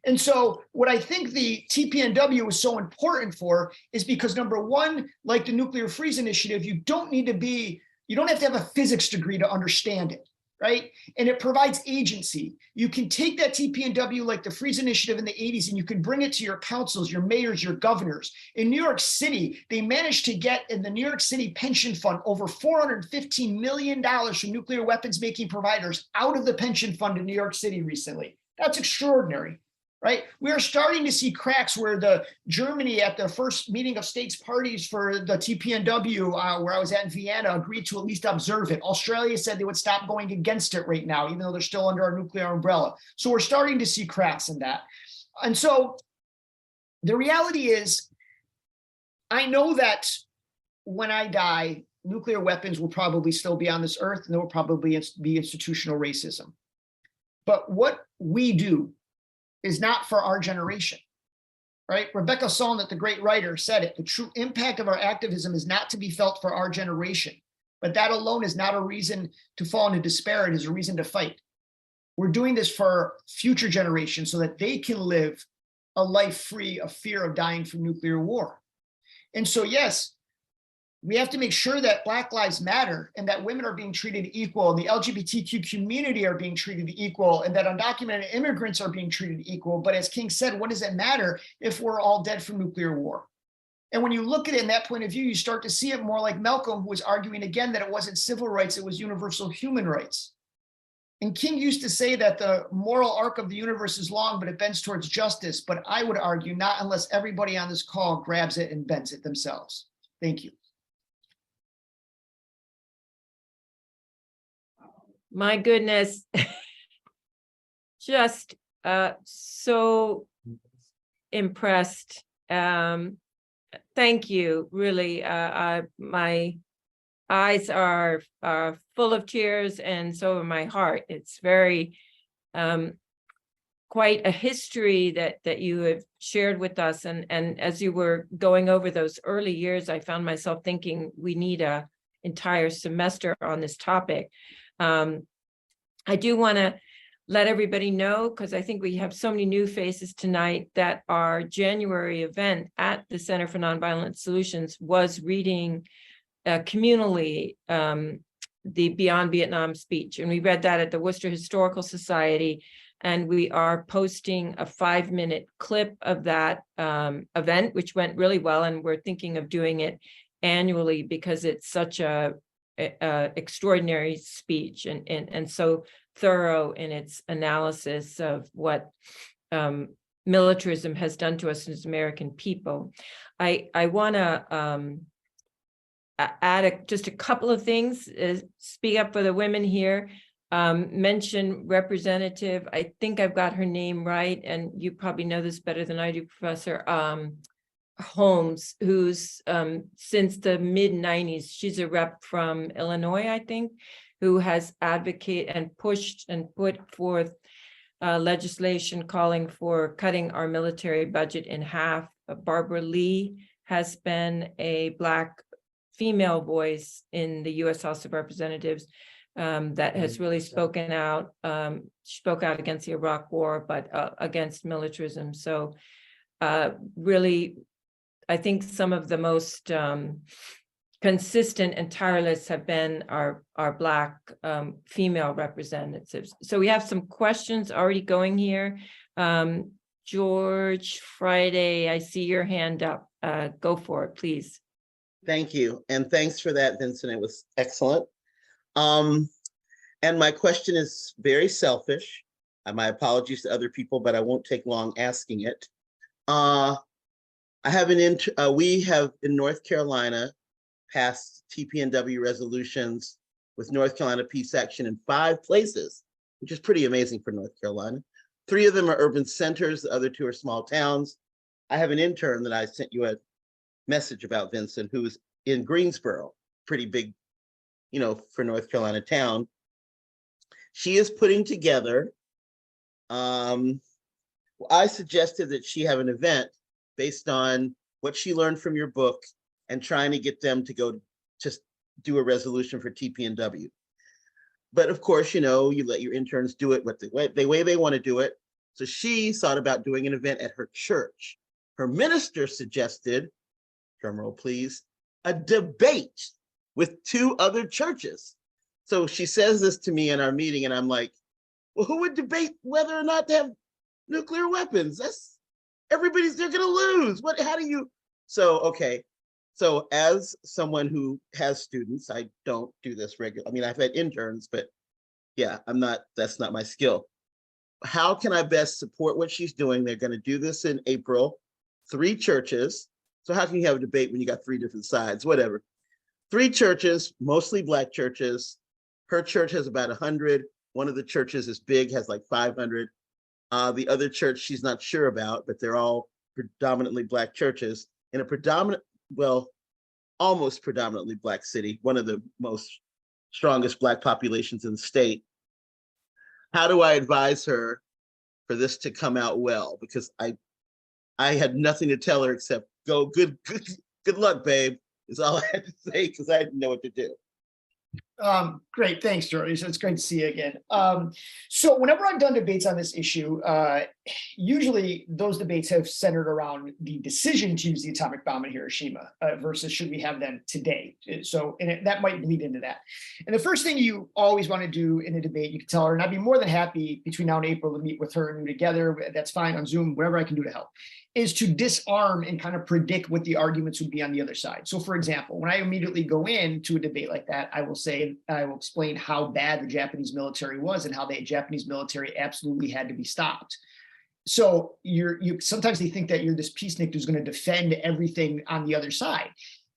And so what I think the TPNW is so important for is because, number one, like the Nuclear Freeze Initiative, you don't have to have a physics degree to understand it, right? And it provides agency. You can take that TPNW like the Freeze Initiative in the 80s and you can bring it to your councils, your mayors, your governors. In New York City, they managed to get in the New York City pension fund over $415 million from nuclear weapons making providers out of the pension fund in New York City recently. That's extraordinary. Right? We are starting to see cracks where Germany at the first meeting of states parties for the TPNW, where I was at in Vienna, agreed to at least observe it. Australia said they would stop going against it right now, even though they're still under our nuclear umbrella. So we're starting to see cracks in that. And so the reality is, I know that when I die, nuclear weapons will probably still be on this earth and there will probably be institutional racism. But what we do is not for our generation, right? Rebecca Solnit, the great writer, said it. The true impact of our activism is not to be felt for our generation, but that alone is not a reason to fall into despair. It is a reason to fight. We're doing this for future generations so that they can live a life free of fear of dying from nuclear war. And so, yes, we have to make sure that Black lives matter and that women are being treated equal and the LGBTQ community are being treated equal and that undocumented immigrants are being treated equal. But as King said, what does it matter if we're all dead from nuclear war? And when you look at it in that point of view, you start to see it more like Malcolm, who was arguing again that it wasn't civil rights, it was universal human rights. And King used to say that the moral arc of the universe is long, but it bends towards justice. But I would argue not unless everybody on this call grabs it and bends it themselves. Thank you. My goodness. Just so impressed. Thank you, really. My eyes are full of tears, and so my heart. It's very quite a history that you have shared with us. And as you were going over those early years, I found myself thinking we need a entire semester on this topic. I do want to let everybody know, because I think we have so many new faces tonight, that our January event at the Center for Nonviolent Solutions was reading communally the Beyond Vietnam speech. And we read that at the Worcester Historical Society. And we are posting a 5-minute clip of that event, which went really well. And we're thinking of doing it annually because it's such a extraordinary speech and so thorough in its analysis of what militarism has done to us as American people. I want to add just a couple of things, speak up for the women here, mention Representative, I think I've got her name right, and you probably know this better than I do, Professor Holmes, who's since the mid-90s, she's a rep from Illinois, I think, who has advocated and pushed and put forth legislation calling for cutting our military budget in half. Barbara Lee has been a Black female voice in the U.S. House of Representatives that has really spoken out. She spoke out against the Iraq War, but against militarism. So really, I think some of the most consistent and tireless have been our Black female representatives. So we have some questions already going here. George Friday, I see your hand up. Go for it, please. Thank you. And thanks for that, Vincent. It was excellent. And my question is very selfish. My apologies to other people, but I won't take long asking it. I have we have in North Carolina passed TPNW resolutions with North Carolina Peace Action in 5 places, which is pretty amazing for North Carolina. 3 of them are urban centers, the other 2 are small towns. I have an intern that I sent you a message about, Vincent, who's in Greensboro, pretty big, for North Carolina town. She is putting together, I suggested that she have an event based on what she learned from your book and trying to get them to go just do a resolution for TPNW. But of course, you let your interns do it the way they want to do it. So she thought about doing an event at her church. Her minister suggested, drumroll please, a debate with 2 other churches. So she says this to me in our meeting, and I'm like, well, who would debate whether or not to have nuclear weapons? They're gonna lose. How do you? So, okay. So as someone who has students, I don't do this regularly. I mean, I've had interns, but yeah, that's not my skill. How can I best support what she's doing? They're gonna do this in April, 3 churches. So how can you have a debate when you got 3 different sides? Whatever. 3 churches, mostly Black churches. Her church has about 100. One of the churches is big, has like 500. The other church she's not sure about, but they're all predominantly Black churches in a almost predominantly Black city, one of the most strongest Black populations in the state. How do I advise her for this to come out well? Because I had nothing to tell her except go, good luck, babe, is all I had to say, because I didn't know what to do. Great, thanks, Jordy. So it's great to see you again. So whenever I've done debates on this issue, usually those debates have centered around the decision to use the atomic bomb in Hiroshima versus should we have them today. So that might bleed into that. And the first thing you always want to do in a debate, you can tell her, and I'd be more than happy between now and April to meet with her and you together. That's fine on Zoom, whatever I can do to help, is to disarm and kind of predict what the arguments would be on the other side. So for example, when I immediately go into a debate like that, I will say, I will explain how bad the Japanese military was and how the Japanese military absolutely had to be stopped. So you sometimes they think that you're this peacenik who's going to defend everything on the other side.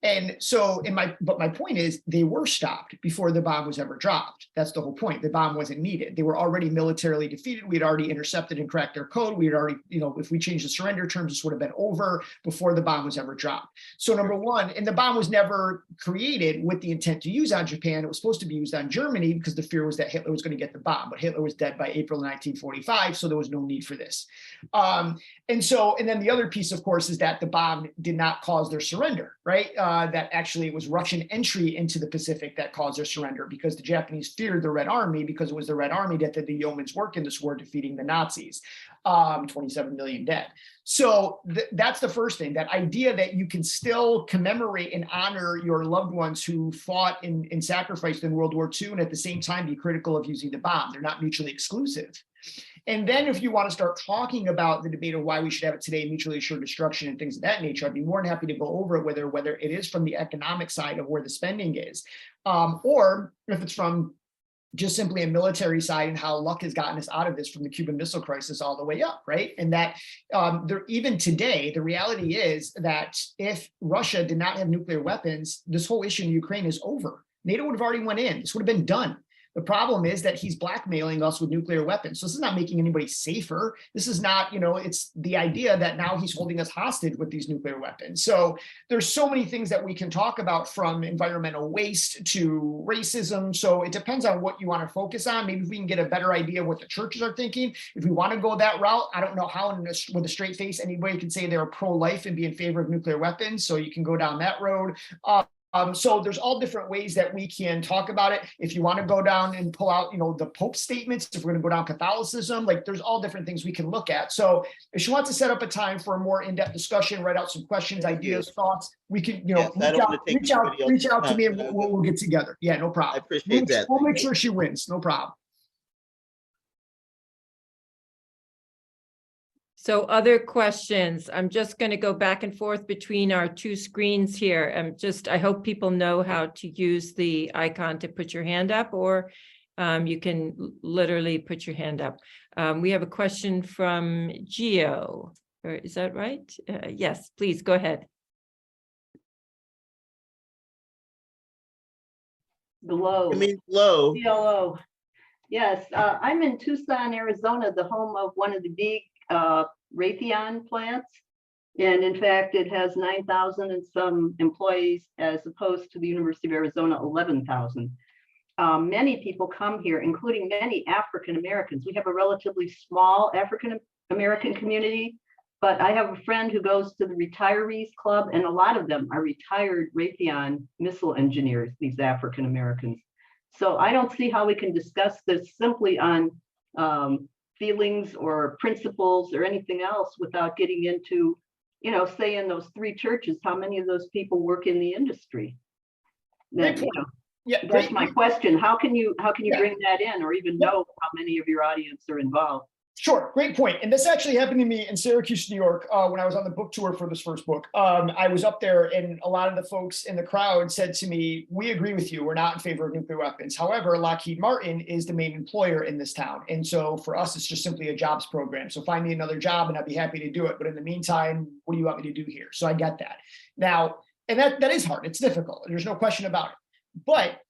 And so but my point is they were stopped before the bomb was ever dropped. That's the whole point. The bomb wasn't needed. They were already militarily defeated. We had already intercepted and cracked their code. We had already, if we changed the surrender terms, this would have been over before the bomb was ever dropped. So number one, and the bomb was never created with the intent to use on Japan. It was supposed to be used on Germany because the fear was that Hitler was going to get the bomb, but Hitler was dead by April 1945. So there was no need for this. And then the other piece, of course, is that the bomb did not cause their surrender, right? That actually it was Russian entry into the Pacific that caused their surrender because the Japanese feared the Red Army because it was the Red Army that did the yeoman's work in this war defeating the Nazis, 27 million dead. So that's the first thing, that idea that you can still commemorate and honor your loved ones who fought and sacrificed in World War II and at the same time be critical of using the bomb. They're not mutually exclusive. And then if you want to start talking about the debate of why we should have it today, mutually assured destruction and things of that nature, I'd be more than happy to go over it, whether it is from the economic side of where the spending is, or if it's from just simply a military side and how luck has gotten us out of this from the Cuban Missile Crisis all the way up, right? And that even today, the reality is that if Russia did not have nuclear weapons, this whole issue in Ukraine is over. NATO would have already went in. This would have been done. The problem is that he's blackmailing us with nuclear weapons. So this is not making anybody safer. This is not, it's the idea that now he's holding us hostage with these nuclear weapons. So there's so many things that we can talk about, from environmental waste to racism. So it depends on what you want to focus on. Maybe if we can get a better idea of what the churches are thinking. If we want to go that route, I don't know how with a straight face anybody can say they're pro-life and be in favor of nuclear weapons. So you can go down that road. So there's all different ways that we can talk about it. If you want to go down and pull out, the Pope's statements, if we're going to go down Catholicism, there's all different things we can look at. So if you want to set up a time for a more in-depth discussion, write out some questions, ideas, thoughts, we can, reach out to me and we'll get together. Yeah, no problem. I appreciate that. We'll make sure she wins. No problem. So other questions? I'm just going to go back and forth between our two screens here. I hope people know how to use the icon to put your hand up, or you can literally put your hand up. We have a question from Gio. Is that right? Yes, please go ahead. Glow. I mean, glow. CLO. Yes, I'm in Tucson, Arizona, the home of one of the big Raytheon plants. And in fact, it has 9,000 and some employees, as opposed to the University of Arizona, 11,000. Many people come here, including many African Americans. We have a relatively small African American community, but I have a friend who goes to the retirees club, and a lot of them are retired Raytheon missile engineers, these African Americans. So I don't see how we can discuss this simply on feelings or principles or anything else without getting into, say in those three churches, how many of those people work in the industry? That, that's my question. How can you bring that in, or even know how many of your audience are involved? Sure, great point. And this actually happened to me in Syracuse, New York, when I was on the book tour for this first book. I was up there and a lot of the folks in the crowd said to me, we agree with you, we're not in favor of nuclear weapons. However, Lockheed Martin is the main employer in this town. And so for us, it's just simply a jobs program. So find me another job and I'd be happy to do it. But in the meantime, what do you want me to do here? So I get that. Now, and that is hard, it's difficult, there's no question about it. But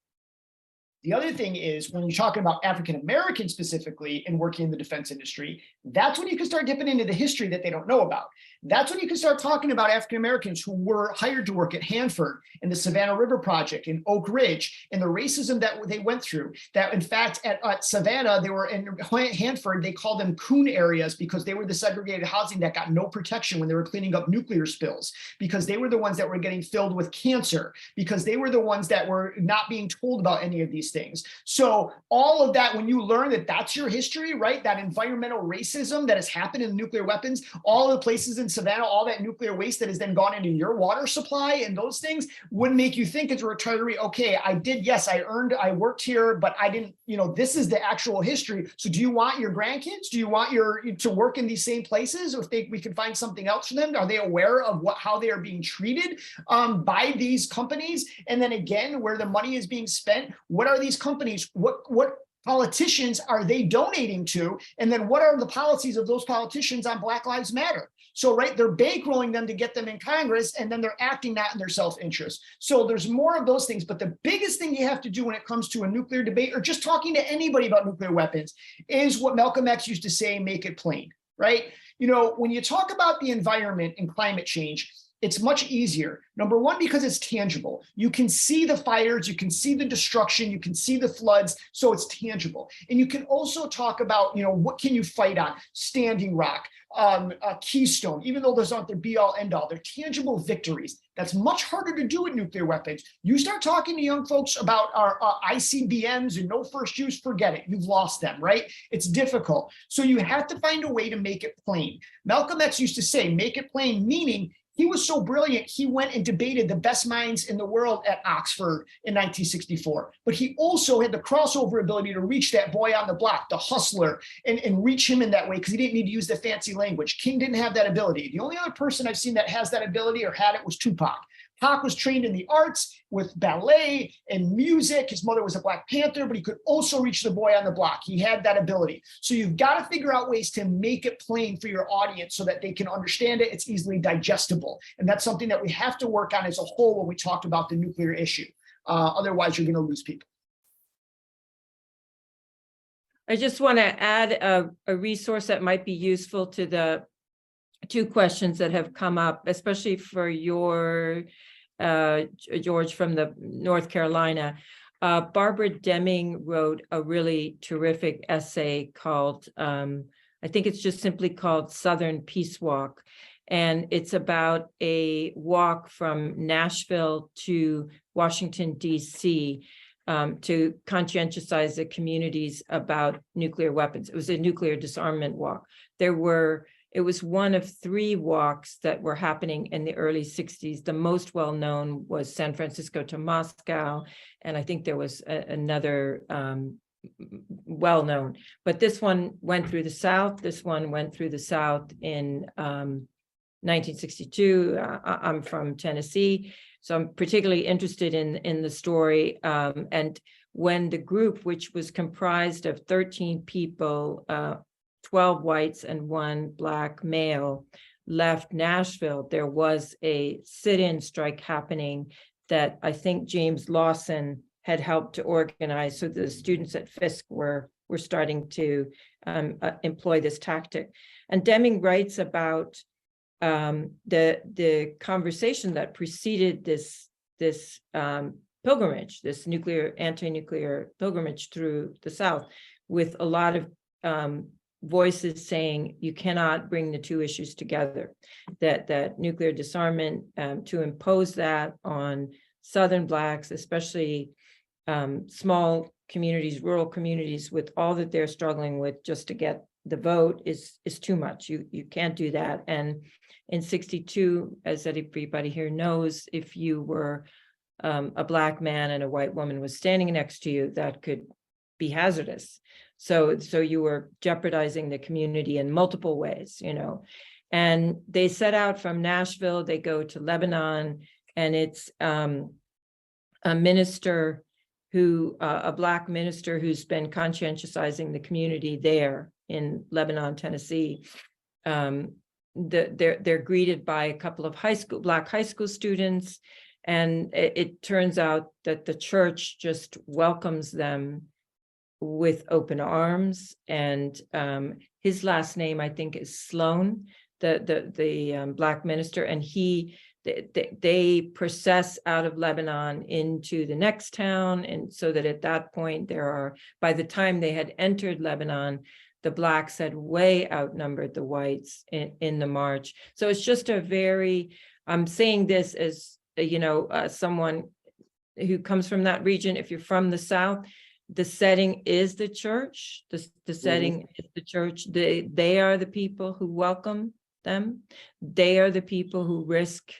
the other thing is, when you're talking about African Americans specifically and working in the defense industry, that's when you can start dipping into the history that they don't know about. That's when you can start talking about African Americans who were hired to work at Hanford and the Savannah River Project in Oak Ridge, and the racism that they went through. That in fact at Savannah, they were in Hanford, they called them coon areas because they were the segregated housing that got no protection when they were cleaning up nuclear spills, because they were the ones that were getting filled with cancer, because they were the ones that were not being told about any of these these things. So all of that, when you learn that that's your history, right? That environmental racism that has happened in nuclear weapons, all the places in Savannah, all that nuclear waste that has then gone into your water supply and those things would make you think as a retiree, okay, I did, yes, I worked here, but I didn't, this is the actual history. So do you want your grandkids? Do you want to work in these same places? Or if we can find something else for them? Are they aware of how they are being treated by these companies? And then again, where the money is being spent, what are these companies, what politicians are they donating to? And then what are the policies of those politicians on Black Lives Matter? So, right, they're bankrolling them to get them in Congress, and then they're acting not in their self-interest. So there's more of those things. But the biggest thing you have to do when it comes to a nuclear debate or just talking to anybody about nuclear weapons is what Malcolm X used to say, make it plain, right? When you talk about the environment and climate change, it's much easier. Number one, because it's tangible. You can see the fires, you can see the destruction, you can see the floods, so it's tangible. And you can also talk about, what can you fight on? Standing Rock, Keystone, even though those aren't the be all end all, they're tangible victories. That's much harder to do with nuclear weapons. You start talking to young folks about our ICBMs and no first use, forget it. You've lost them, right? It's difficult. So you have to find a way to make it plain. Malcolm X used to say, make it plain, meaning he was so brilliant, he went and debated the best minds in the world at Oxford in 1964. But he also had the crossover ability to reach that boy on the block, the hustler, and reach him in that way because he didn't need to use the fancy language. King didn't have that ability. The only other person I've seen that has that ability or had it was Tupac. Pac was trained in the arts with ballet and music. His mother was a Black Panther, but he could also reach the boy on the block. He had that ability. So you've got to figure out ways to make it plain for your audience so that they can understand it. It's easily digestible. And that's something that we have to work on as a whole when we talked about the nuclear issue. Otherwise, you're going to lose people. I just want to add a resource that might be useful to the two questions that have come up, especially for your George from the North Carolina. Barbara Deming wrote a really terrific essay called, I think it's just simply called Southern Peace Walk. And it's about a walk from Nashville to Washington, D.C. To conscientize the communities about nuclear weapons. It was a nuclear disarmament walk. It was one of 3 walks that were happening in the early 60s. The most well-known was San Francisco to Moscow, and I think there was another well-known. But this one went through the South. This one went through the South in 1962. I'm from Tennessee, so I'm particularly interested in the story. And when the group, which was comprised of 13 people, 12 whites and 1 Black male, left Nashville, there was a sit-in strike happening that I think James Lawson had helped to organize. So the students at Fisk were starting to employ this tactic. And Deming writes about the conversation that preceded this pilgrimage, this anti-nuclear pilgrimage through the South, with a lot of voices saying you cannot bring the two issues together, that nuclear disarmament, to impose that on Southern Blacks, especially small communities, rural communities, with all that they're struggling with just to get the vote is too much. You can't do that. And in 62, as everybody here knows, if you were a Black man and a white woman was standing next to you, that could be hazardous. So you were jeopardizing the community in multiple ways, And they set out from Nashville, they go to Lebanon, and it's a minister a Black minister who's been conscientizing the community there in Lebanon, Tennessee. They're greeted by a couple of Black high school students, and it turns out that the church just welcomes them with open arms. And his last name, I think, is Sloan, the Black minister, and they process out of Lebanon into the next town. And so that at that point, by the time they had entered Lebanon, the Blacks had way outnumbered the whites in the march. So it's just I'm saying this as, someone who comes from that region, if you're from the South, the setting is the church. The setting is the church. They are the people who welcome them. They are the people who risk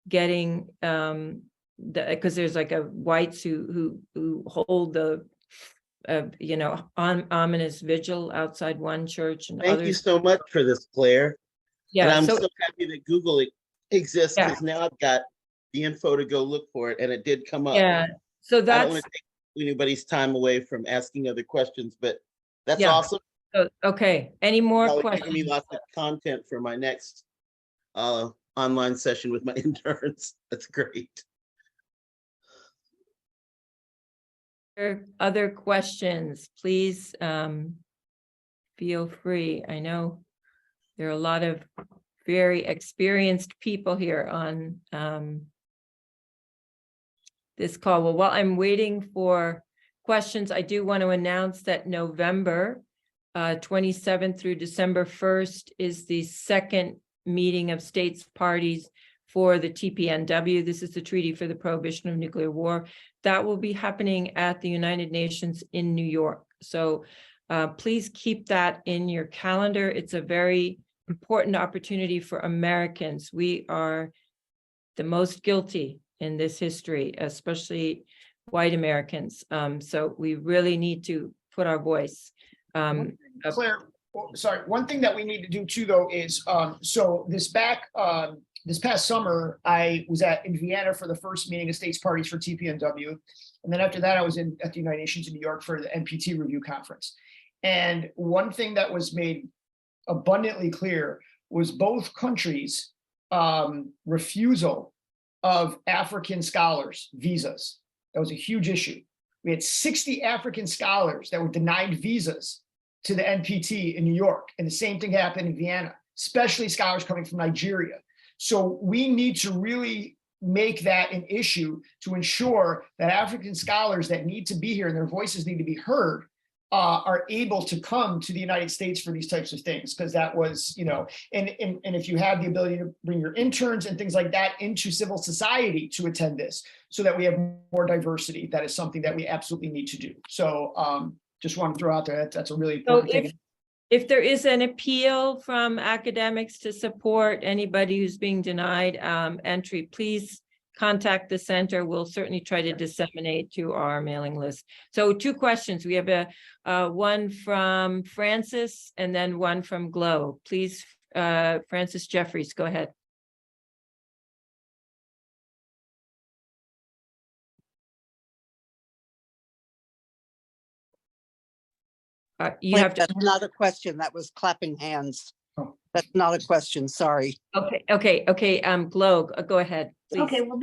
getting because there's like a whites who hold the ominous vigil outside one church, and Thank you others. so much for this, Claire. And Yeah, I'm so so happy that Google exists, Yeah. because now I've got the info to go look for it, and it did come up. yeah, so I don't that's want to take anybody's time away from asking other questions, but that's Yeah. awesome. okay. Any more Probably giving questions? me lots of content for my next online session with my interns. That's great. Other questions, please feel free. I know there are a lot of very experienced people here on this call. Well, while I'm waiting for questions, I do want to announce that November 27th through December 1st is the second meeting of states parties for the TPNW. This is the Treaty for the Prohibition of Nuclear War. That will be happening at the United Nations in New York. So please keep that in your calendar. It's a very important opportunity for Americans. We are the most guilty in this history, especially white Americans. So we really need to put our voice. Claire, sorry, one thing that we need to do too, though, is so this past summer, I was in Vienna for the first meeting of states parties for TPNW. And then after that, I was at the United Nations in New York for the NPT review conference. And one thing that was made abundantly clear was both countries' refusal of African scholars visas. That was a huge issue. We had 60 African scholars that were denied visas to the NPT in New York. And the same thing happened in Vienna, especially scholars coming from Nigeria. So we need to really make that an issue to ensure that African scholars that need to be here and their voices need to be heard are able to come to the United States for these types of things. Because that was, and if you have the ability to bring your interns and things like that into civil society to attend this, so that we have more diversity, that is something that we absolutely need to do. So just want to throw out there, that's a really important thing. If there is an appeal from academics to support anybody who's being denied entry, please contact the center. We'll certainly try to disseminate to our mailing list. So 2 questions. We have one from Francis and then one from Glow. Please, Francis Jeffries, go ahead. You have to. That's not a question. That was clapping hands. Oh. That's not a question. Sorry. Okay. Glow, go ahead, please. Okay, well,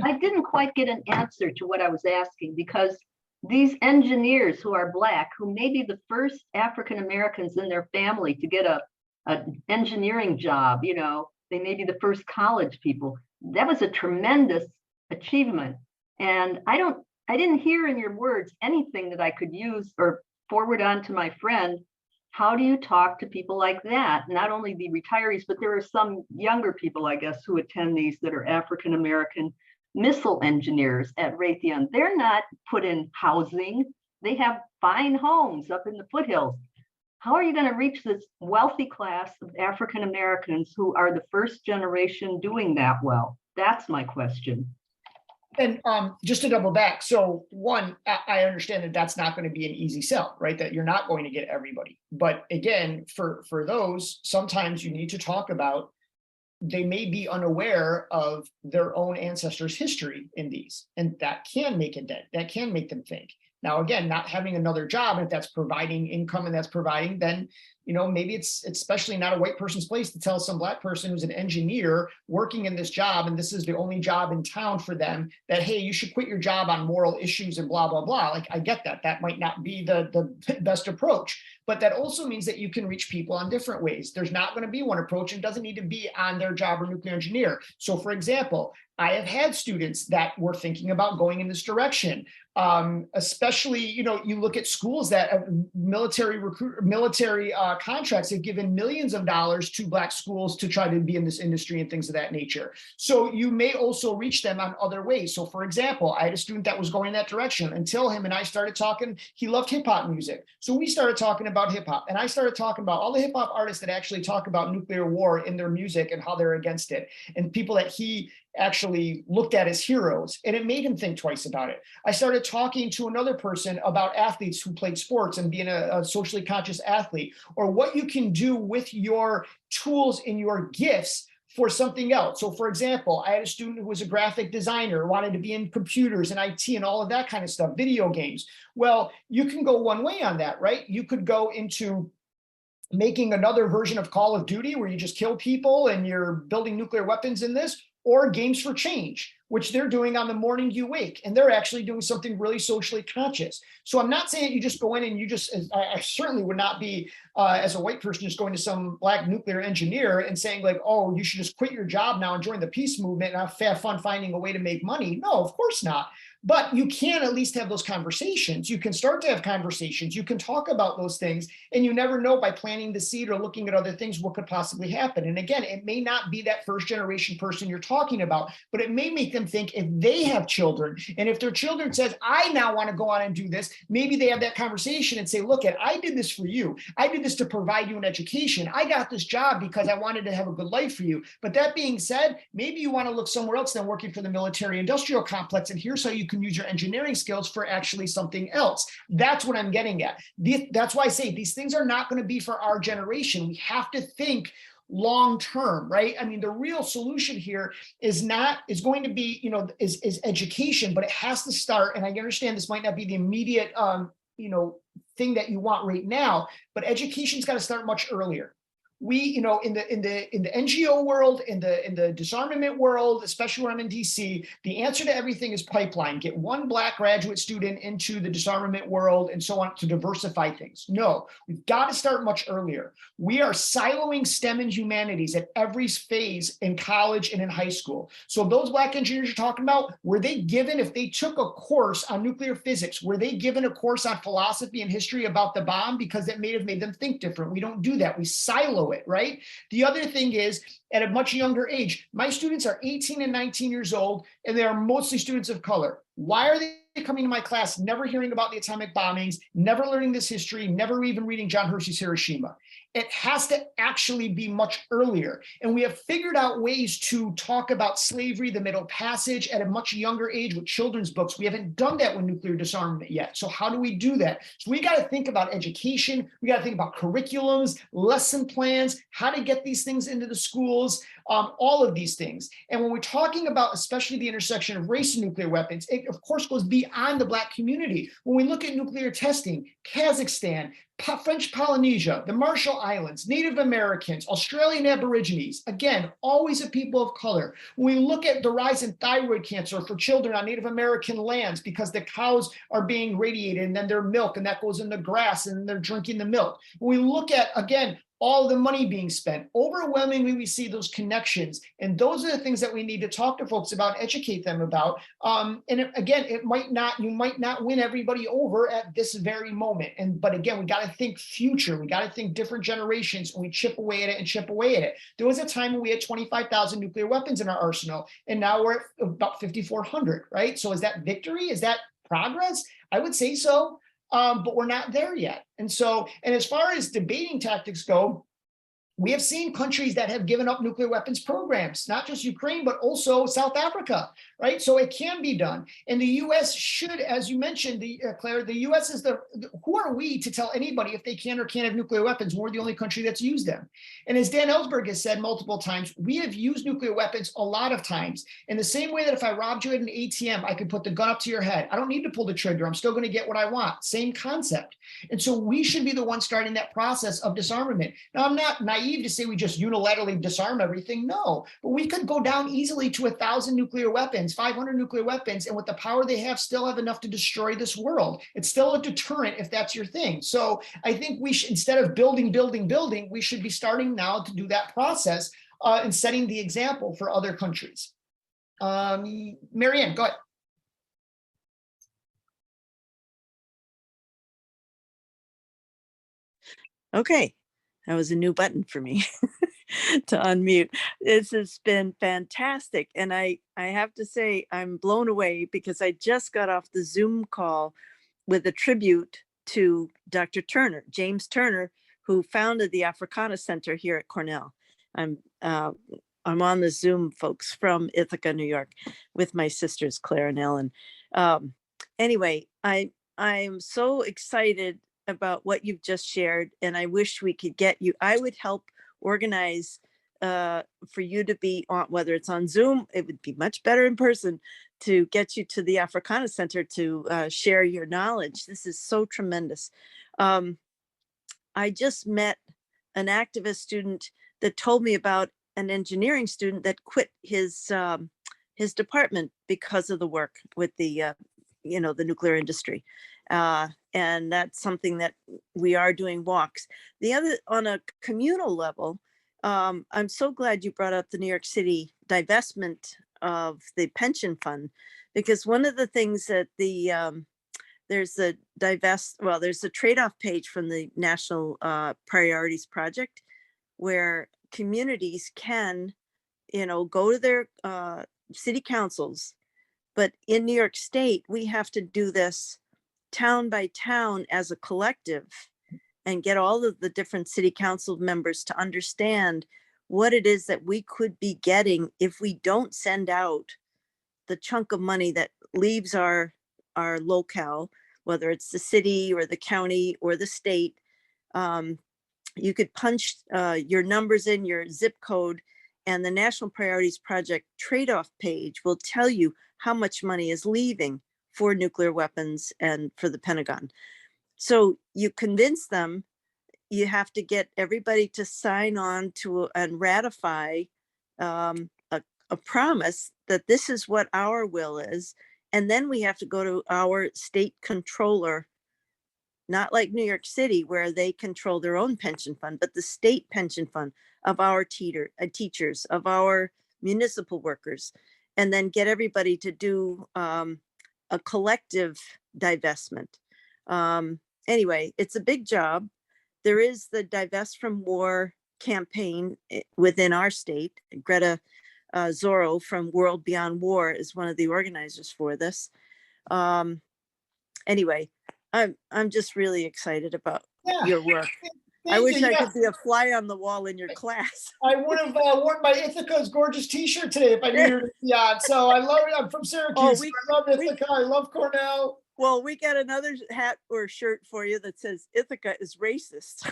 I didn't quite get an answer to what I was asking, because these engineers who are Black, who may be the first African Americans in their family to get an engineering job, they may be the first college people. That was a tremendous achievement. And I didn't hear in your words anything that I could use or forward on to my friend. How do you talk to people like that? Not only the retirees, but there are some younger people, I guess, who attend these that are African-American missile engineers at Raytheon. They're not put in housing. They have fine homes up in the foothills. How are you going to reach this wealthy class of African-Americans who are the first generation doing that well? That's my question. And just to double back, so one, I understand that that's not going to be an easy sell, right? That you're not going to get everybody. But again, for those, sometimes you need to talk about, they may be unaware of their own ancestors' history in these, and that can make a dent. That can make them think. Now, again, not having another job, if that's providing income and that's providing, then, maybe it's especially not a white person's place to tell some Black person who's an engineer working in this job, and this is the only job in town for them, that, hey, you should quit your job on moral issues and blah, blah, blah. Like, I get that. That might not be the best approach, but that also means that you can reach people on different ways. There's not going to be one approach, and doesn't need to be on their job or nuclear engineer. So, for example, I have had students that were thinking about going in this direction. Especially, you look at schools that have military contracts have given millions of dollars to Black schools to try to be in this industry and things of that nature. So you may also reach them on other ways. So for example, I had a student that was going in that direction until him and I started talking. He loved hip hop music. So we started talking about hip hop, and I started talking about all the hip hop artists that actually talk about nuclear war in their music and how they're against it, and people that he actually looked at as heroes, and it made him think twice about it. I started talking to another person about athletes who played sports and being a socially conscious athlete, or what you can do with your tools and your gifts for something else. So for example, I had a student who was a graphic designer, wanted to be in computers and IT and all of that kind of stuff, video games. Well, you can go one way on that, right? You could go into making another version of Call of Duty where you just kill people and you're building nuclear weapons in this, or Games for Change, which they're doing on the morning you wake, and they're actually doing something really socially conscious. So I'm not saying you just go in and you just, I certainly would not be, as a white person, just going to some Black nuclear engineer and saying like, oh, you should just quit your job now and join the peace movement and have fun finding a way to make money. No, of course not. But you can at least have those conversations. You can start to have conversations. You can talk about those things, and you never know by planting the seed or looking at other things what could possibly happen. And again, it may not be that first generation person you're talking about, but it may make them think if they have children, and if their children says, I now want to go on and do this, maybe they have that conversation and say, look, I did this for you. I did this to provide you an education. I got this job because I wanted to have a good life for you. But that being said, maybe you want to look somewhere else than working for the military industrial complex, and here's how you can use your engineering skills for actually something else. That's what I'm getting at. That's why I say these things are not going to be for our generation. We have to think long term, right? I mean, the real solution here is going to be, is education, but it has to start. And I understand this might not be the immediate, thing that you want right now, but education's got to start much earlier. We, in the NGO world, in the disarmament world, especially when I'm in DC, the answer to everything is pipeline. Get one Black graduate student into the disarmament world and so on to diversify things. No, we've got to start much earlier. We are siloing STEM and humanities at every phase in college and in high school. So those Black engineers you're talking about, were they given, if they took a course on nuclear physics, were they given a course on philosophy and history about the bomb? Because that may have made them think different. We don't do that. We silo it, right? The other thing is, at a much younger age, my students are 18 and 19 years old, and they are mostly students of color. Why are they coming to my class, never hearing about the atomic bombings, never learning this history, never even reading John Hersey's Hiroshima? It has to actually be much earlier. And we have figured out ways to talk about slavery, the Middle Passage at a much younger age with children's books. We haven't done that with nuclear disarmament yet. So how do we do that? So we got to think about education. We got to think about curriculums, lesson plans, how to get these things into the schools, all of these things. And when we're talking about especially the intersection of race and nuclear weapons, it of course goes beyond the Black community. When we look at nuclear testing, Kazakhstan, French Polynesia, the Marshall Islands, Native Americans, Australian Aborigines, again, always a people of color. When we look at the rise in thyroid cancer for children on Native American lands because the cows are being radiated and then their milk, and that goes in the grass and they're drinking the milk. When we look at, again, all the money being spent, overwhelmingly, we see those connections. And those are the things that we need to talk to folks about, educate them about. Again, you might not win everybody over at this very moment. But again, we got to think future. We got to think different generations, and we chip away at it and chip away at it. There was a time when we had 25,000 nuclear weapons in our arsenal, and now we're at about 5,400, right? So is that victory? Is that progress? I would say so. But we're not there yet. And as far as debating tactics go, we have seen countries that have given up nuclear weapons programs, not just Ukraine, but also South Africa, right? So it can be done. And the U.S. should, as you mentioned, Claire, the U.S. is who are we to tell anybody if they can or can't have nuclear weapons? We're the only country that's used them. And as Dan Ellsberg has said multiple times, we have used nuclear weapons a lot of times. In the same way that if I robbed you at an ATM, I could put the gun up to your head. I don't need to pull the trigger. I'm still going to get what I want. Same concept. And so we should be the ones starting that process of disarmament. Now, I'm not naive to say we just unilaterally disarm everything. No, but we could go down easily to 1,000 nuclear weapons, 500 nuclear weapons, and with the power they have, still have enough to destroy this world. It's still a deterrent if that's your thing. So I think we should, instead of building, we should be starting now to do that process and setting the example for other countries. Marianne, go ahead. Okay. That was a new button for me to unmute. This has been fantastic. And I have to say, I'm blown away because I just got off the Zoom call with a tribute to Dr. Turner, James Turner, who founded the Africana Center here at Cornell. I'm on the Zoom, folks, from Ithaca, New York, with my sisters, Claire and Ellen. Anyway, I'm so excited about what you've just shared, and I wish we could get you. I would help organize for you to be on, whether it's on Zoom, it would be much better in person, to get you to the Africana Center to share your knowledge. This is so tremendous. I just met an activist student that told me about an engineering student that quit his department because of the work with the the nuclear industry. And that's something that we are doing walks. The other, on a communal level, I'm so glad you brought up the New York City divestment of the pension fund, because one of the things that there's a trade-off page from the National Priorities Project where communities can, go to their city councils. But in New York State, we have to do this town by town as a collective and get all of the different city council members to understand what it is that we could be getting if we don't send out the chunk of money that leaves our locale, whether it's the city or the county or the state. You could punch your numbers in, your zip code, and the National Priorities Project trade-off page will tell you how much money is leaving for nuclear weapons and for the Pentagon. So you convince them, you have to get everybody to sign on to and ratify a promise that this is what our will is. And then we have to go to our state controller, not like New York City, where they control their own pension fund, but the state pension fund of our teachers, of our municipal workers, and then get everybody to do a collective divestment. Anyway, it's a big job. There is the Divest from War campaign within our state. Greta Zorro from World Beyond War is one of the organizers for this. Anyway, I'm just really excited about your work. I wish I could be a fly on the wall in your class. I would have worn my Ithaca's gorgeous T-shirt today if I knew you were on. So I love it. I'm from Syracuse. I love Ithaca. I love Cornell. Well, we got another hat or shirt for you that says Ithaca is racist.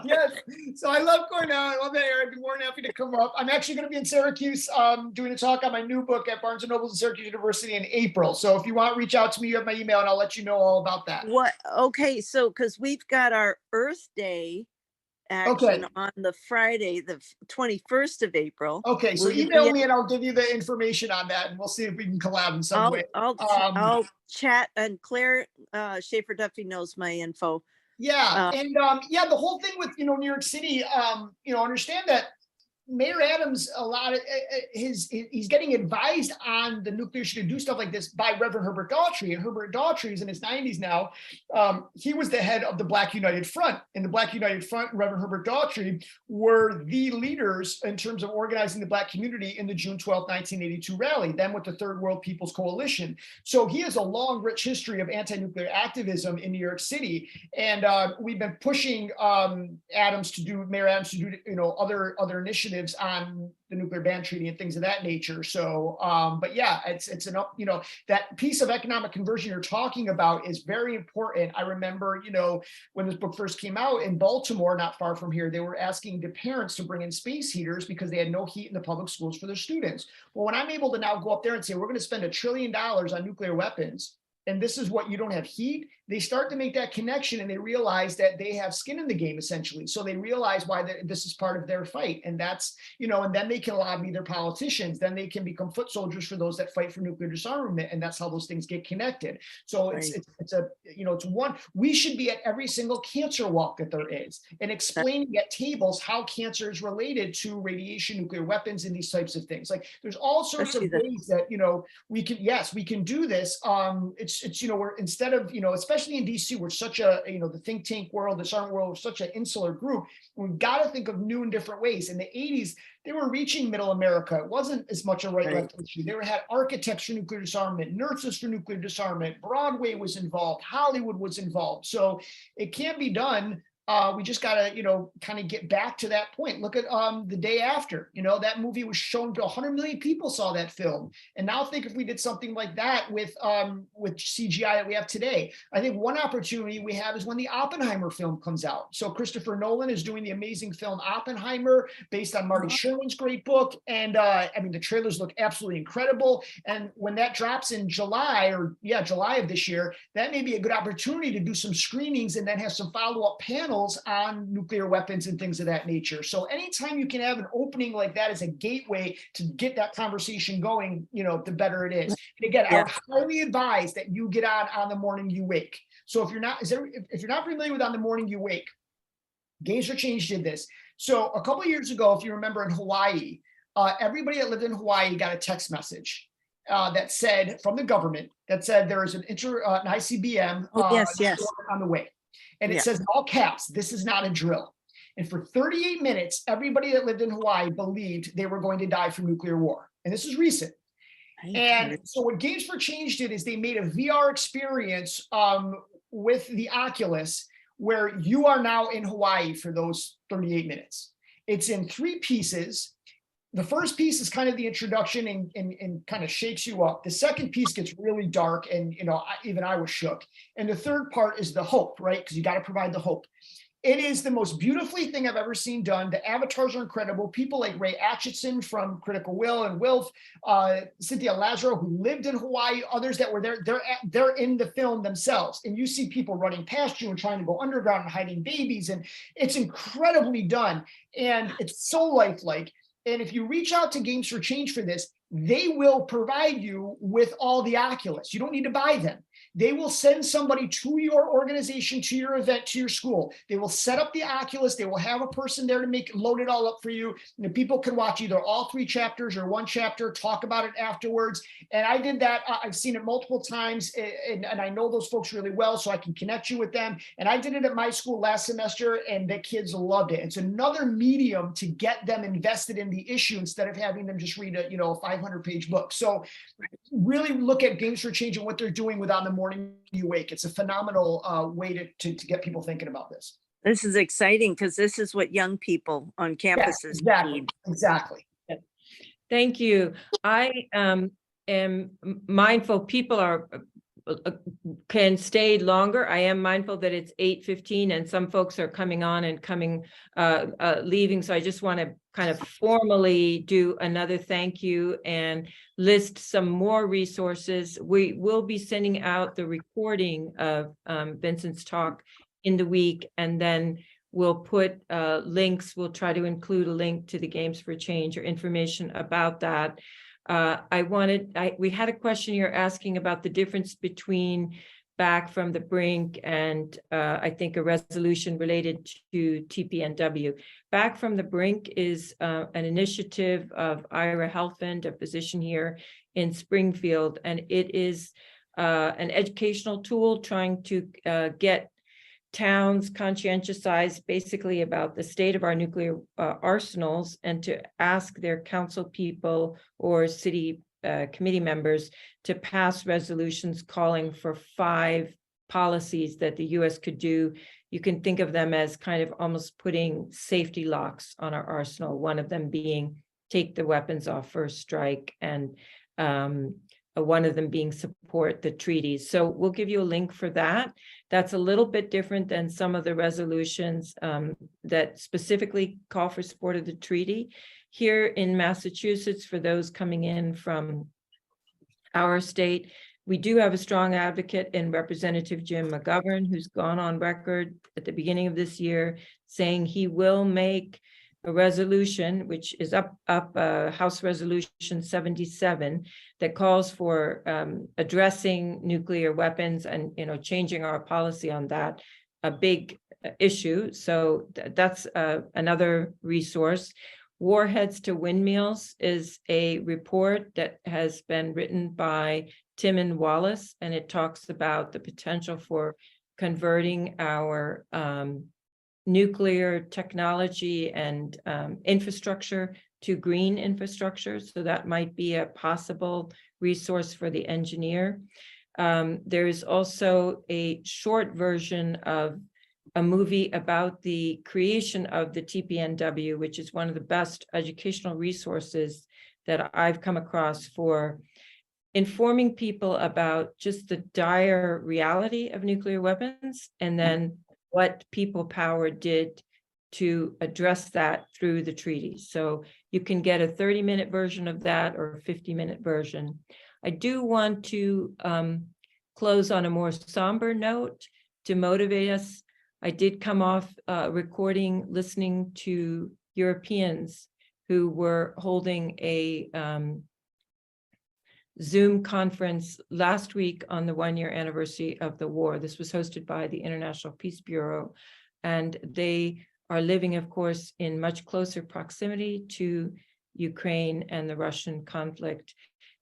Yes. So I love Cornell. I love that area. I'd be more than happy to come up. I'm actually going to be in Syracuse doing a talk on my new book at Barnes & Noble and Syracuse University in April. So if you want to reach out to me, you have my email and I'll let you know all about that. What? Okay. So, because we've got our Earth Day action on the Friday, the 21st of April. Okay, so email me and I'll give you the information on that, and we'll see if we can collab in some way. I'll chat, and Claire Schaefer Duffy knows my info. Yeah, and the whole thing with New York City, understand that Mayor Adams, he's getting advised on the nuclear issue to do stuff like this by Reverend Herbert Daughtry, and Herbert Daughtry is in his 90s now. He was the head of the Black United Front, and the Black United Front and Reverend Herbert Daughtry were the leaders in terms of organizing the Black community in the June 12, 1982 rally, then with the Third World People's Coalition. So he has a long, rich history of anti-nuclear activism in New York City, and we've been pushing Mayor Adams to do other initiatives on the nuclear ban treaty and things of that nature. So, but yeah, it's that piece of economic conversion you're talking about is very important. I remember, when this book first came out in Baltimore, not far from here, they were asking the parents to bring in space heaters because they had no heat in the public schools for their students. Well, when I'm able to now go up there and say, we're going to spend $1 trillion on nuclear weapons, and this is what you don't have heat, they start to make that connection and they realize that they have skin in the game, essentially. So they realize why this is part of their fight. And that's, and then they can lobby their politicians. Then they can become foot soldiers for those that fight for nuclear disarmament. And that's how those things get connected. So Right. it's one, we should be at every single cancer walk that there is and explaining at tables how cancer is related to radiation, nuclear weapons, and these types of things. Like there's all sorts of ways that, we can do this. It's it's, we're instead of, especially in DC, we're such a, the think tank world, the sergeant world, we're such an insular group. We've got to think of new and different ways. In the 80s, they were reaching middle America. It wasn't as much a right-left issue. They had architects for nuclear disarmament, nurses for nuclear disarmament, Broadway was involved, Hollywood was involved. So it can be done. We just got to, kind of get back to that point. Look at The Day After, that movie was shown to 100 million people saw that film. And now think if we did something like that with CGI that we have today. I think one opportunity we have is when the Oppenheimer film comes out. So Christopher Nolan is doing the amazing film Oppenheimer based on Marty Sherman's great book. And the trailers look absolutely incredible. And when that drops in July of this year, that may be a good opportunity to do some screenings and then have some follow-up panels on nuclear weapons and things of that nature. So anytime you can have an opening like that as a gateway to get that conversation going, the better it is. And again, I would highly advise that you get on the morning you wake. So if you're not familiar with On the Morning You Wake, Games for Change did this. So a couple of years ago, if you remember in Hawaii, everybody that lived in Hawaii got a text message that said from the government that said there is an ICBM on the way. And it says in all caps, this is not a drill. And for 38 minutes, everybody that lived in Hawaii believed they were going to die from nuclear war. And this is recent. And so what Games for Change did is they made a VR experience with the Oculus where you are now in Hawaii for those 38 minutes. It's in 3 pieces. The first piece is kind of the introduction and kind of shakes you up. The second piece gets really dark and, even I was shook. And the third part is the hope, right? Because you got to provide the hope. It is the most beautifully thing I've ever seen done. The avatars are incredible. People like Ray Atchison from Critical Will and Wilf, Cynthia Lazaro, who lived in Hawaii, others that were there, they're in the film themselves. And you see people running past you and trying to go underground and hiding babies. And it's incredibly done. And it's so lifelike. And if you reach out to Games for Change for this, they will provide you with all the Oculus. You don't need to buy them. They will send somebody to your organization, to your event, to your school. They will set up the Oculus. They will have a person there to load it all up for you. And the people can watch either all 3 chapters or 1 chapter, talk about it afterwards. And I did that. I've seen it multiple times and I know those folks really well, so I can connect you with them. And I did it at my school last semester and the kids loved it. It's another medium to get them invested in the issue instead of having them just read a 500-page book. So really look at Games for Change and what they're doing with On the Morning You Wake. It's a phenomenal way to get people thinking about this. This is exciting because this is what young people on campuses need. Exactly. Thank you. I am mindful people can stay longer. I am mindful that it's 8:15 and some folks are coming on and leaving. So I just want to kind of formally do another thank you and list some more resources. We will be sending out the recording of Vincent's talk in the week, and then we'll put links. We'll try to include a link to the Games for Change or information about that. We had a question you're asking about the difference between Back from the Brink and I think a resolution related to TPNW. Back from the Brink is an initiative of Ira Helfand, a physician here in Springfield, and it is an educational tool trying to get towns conscientiousized basically about the state of our nuclear arsenals and to ask their council people or city committee members to pass resolutions calling for 5 policies that the U.S. could do. You can think of them as kind of almost putting safety locks on our arsenal, one of them being take the weapons off first strike, and one of them being support the treaties. So we'll give you a link for that. That's a little bit different than some of the resolutions that specifically call for support of the treaty. Here in Massachusetts, for those coming in from our state, we do have a strong advocate in Representative Jim McGovern, who's gone on record at the beginning of this year saying he will make a resolution, which is up House Resolution 77, that calls for addressing nuclear weapons and changing our policy on that, a big issue. So that's another resource. Warheads to Windmills is a report that has been written by Tim Wallace, and it talks about the potential for converting our nuclear technology and infrastructure to green infrastructure. So that might be a possible resource for the engineer. There is also a short version of a movie about the creation of the TPNW, which is one of the best educational resources that I've come across for informing people about just the dire reality of nuclear weapons, and then what people power did to address that through the treaties. So you can get a 30-minute version of that or a 50-minute version. I do want to close on a more somber note to motivate us. I did come off recording, listening to Europeans who were holding a Zoom conference last week on the 1-year anniversary of the war. This was hosted by the International Peace Bureau, and they are living, of course, in much closer proximity to Ukraine and the Russian conflict.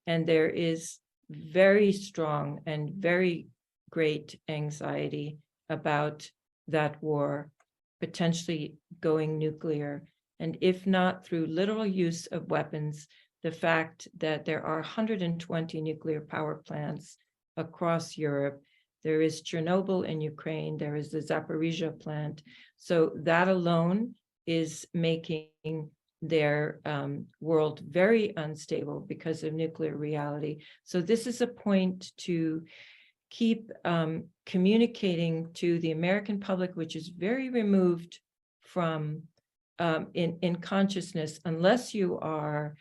And there is very strong and very great anxiety about that war potentially going nuclear. And if not through literal use of weapons, the fact that there are 120 nuclear power plants across Europe. There is Chernobyl in Ukraine, there is the Zaporizhia plant. So that alone is making their world very unstable because of nuclear reality. So this is a point to keep communicating to the American public, which is very removed from in consciousness, unless you are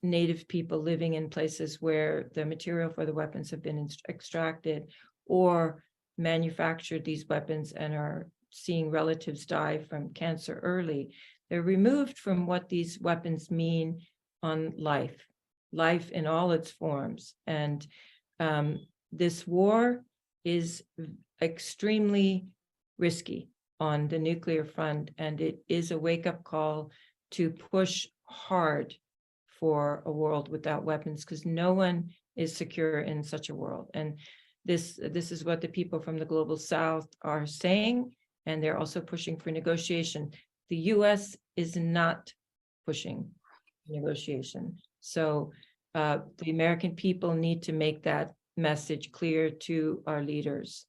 Native people living in places where the material for the weapons have been extracted or manufactured these weapons and are seeing relatives die from cancer early. They're removed from what these weapons mean on life in all its forms. And this war is extremely risky on the nuclear front, and it is a wake-up call to push hard for a world without weapons, because no one is secure in such a world. And this is what the people from the global south are saying, and they're also pushing for negotiation. The US is not pushing negotiation. So the American people need to make that message clear to our leaders.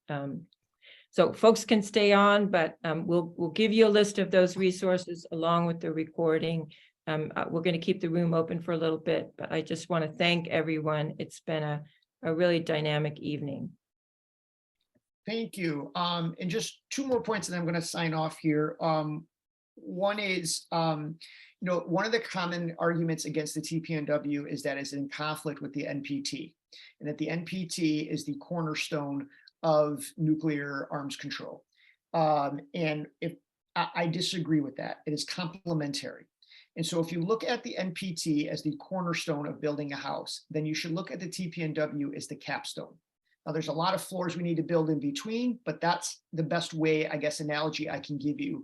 So folks can stay on, but we'll give you a list of those resources along with the recording. We're going to keep the room open for a little bit, but I just want to thank everyone. It's been a really dynamic evening. Thank you. And just two more points, and I'm going to sign off here. One is, one of the common arguments against the TPNW is that it's in conflict with the NPT, and that the NPT is the cornerstone of nuclear arms control. And if I disagree with that, it is complementary. And so if you look at the NPT as the cornerstone of building a house, then you should look at the TPNW as the capstone. Now, there's a lot of floors we need to build in between, but that's the best way, I guess, analogy I can give you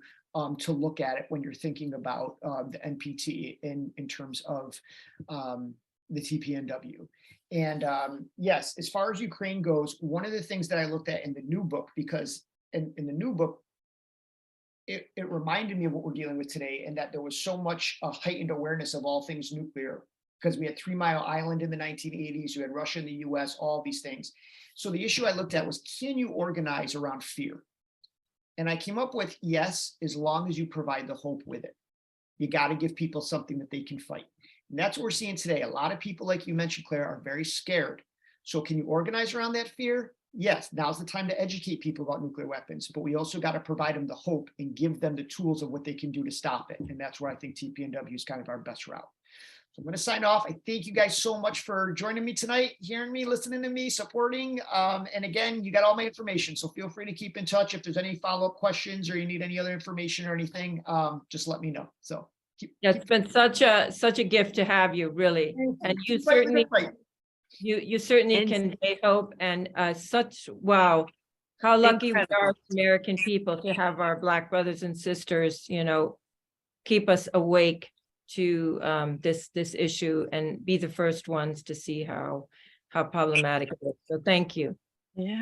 to look at it when you're thinking about the NPT in terms of the TPNW. And yes, as far as Ukraine goes, one of the things that I looked at in the new book, because in the new book, it reminded me of what we're dealing with today, and that there was so much heightened awareness of all things nuclear, because we had 3 Mile Island in the 1980s, you had Russia in the US, all these things. So the issue I looked at was, can you organize around fear? And I came up with, yes, as long as you provide the hope with it. You got to give people something that they can fight. And that's what we're seeing today. A lot of people, like you mentioned, Claire, are very scared. So can you organize around that fear? Yes, now's the time to educate people about nuclear weapons, but we also got to provide them the hope and give them the tools of what they can do to stop it. And that's where I think TPNW is kind of our best route. So I'm going to sign off. I thank you guys so much for joining me tonight, hearing me, listening to me, supporting. And again, you got all my information, so feel free to keep in touch. If there's any follow-up questions or you need any other information or anything, just let me know. So It's been such a gift to have you, really. And you certainly you certainly convey hope, and wow, how lucky we are as American people to have our Black brothers and sisters, keep us awake to this issue and be the first ones to see how how problematic it is. So thank you. Yeah.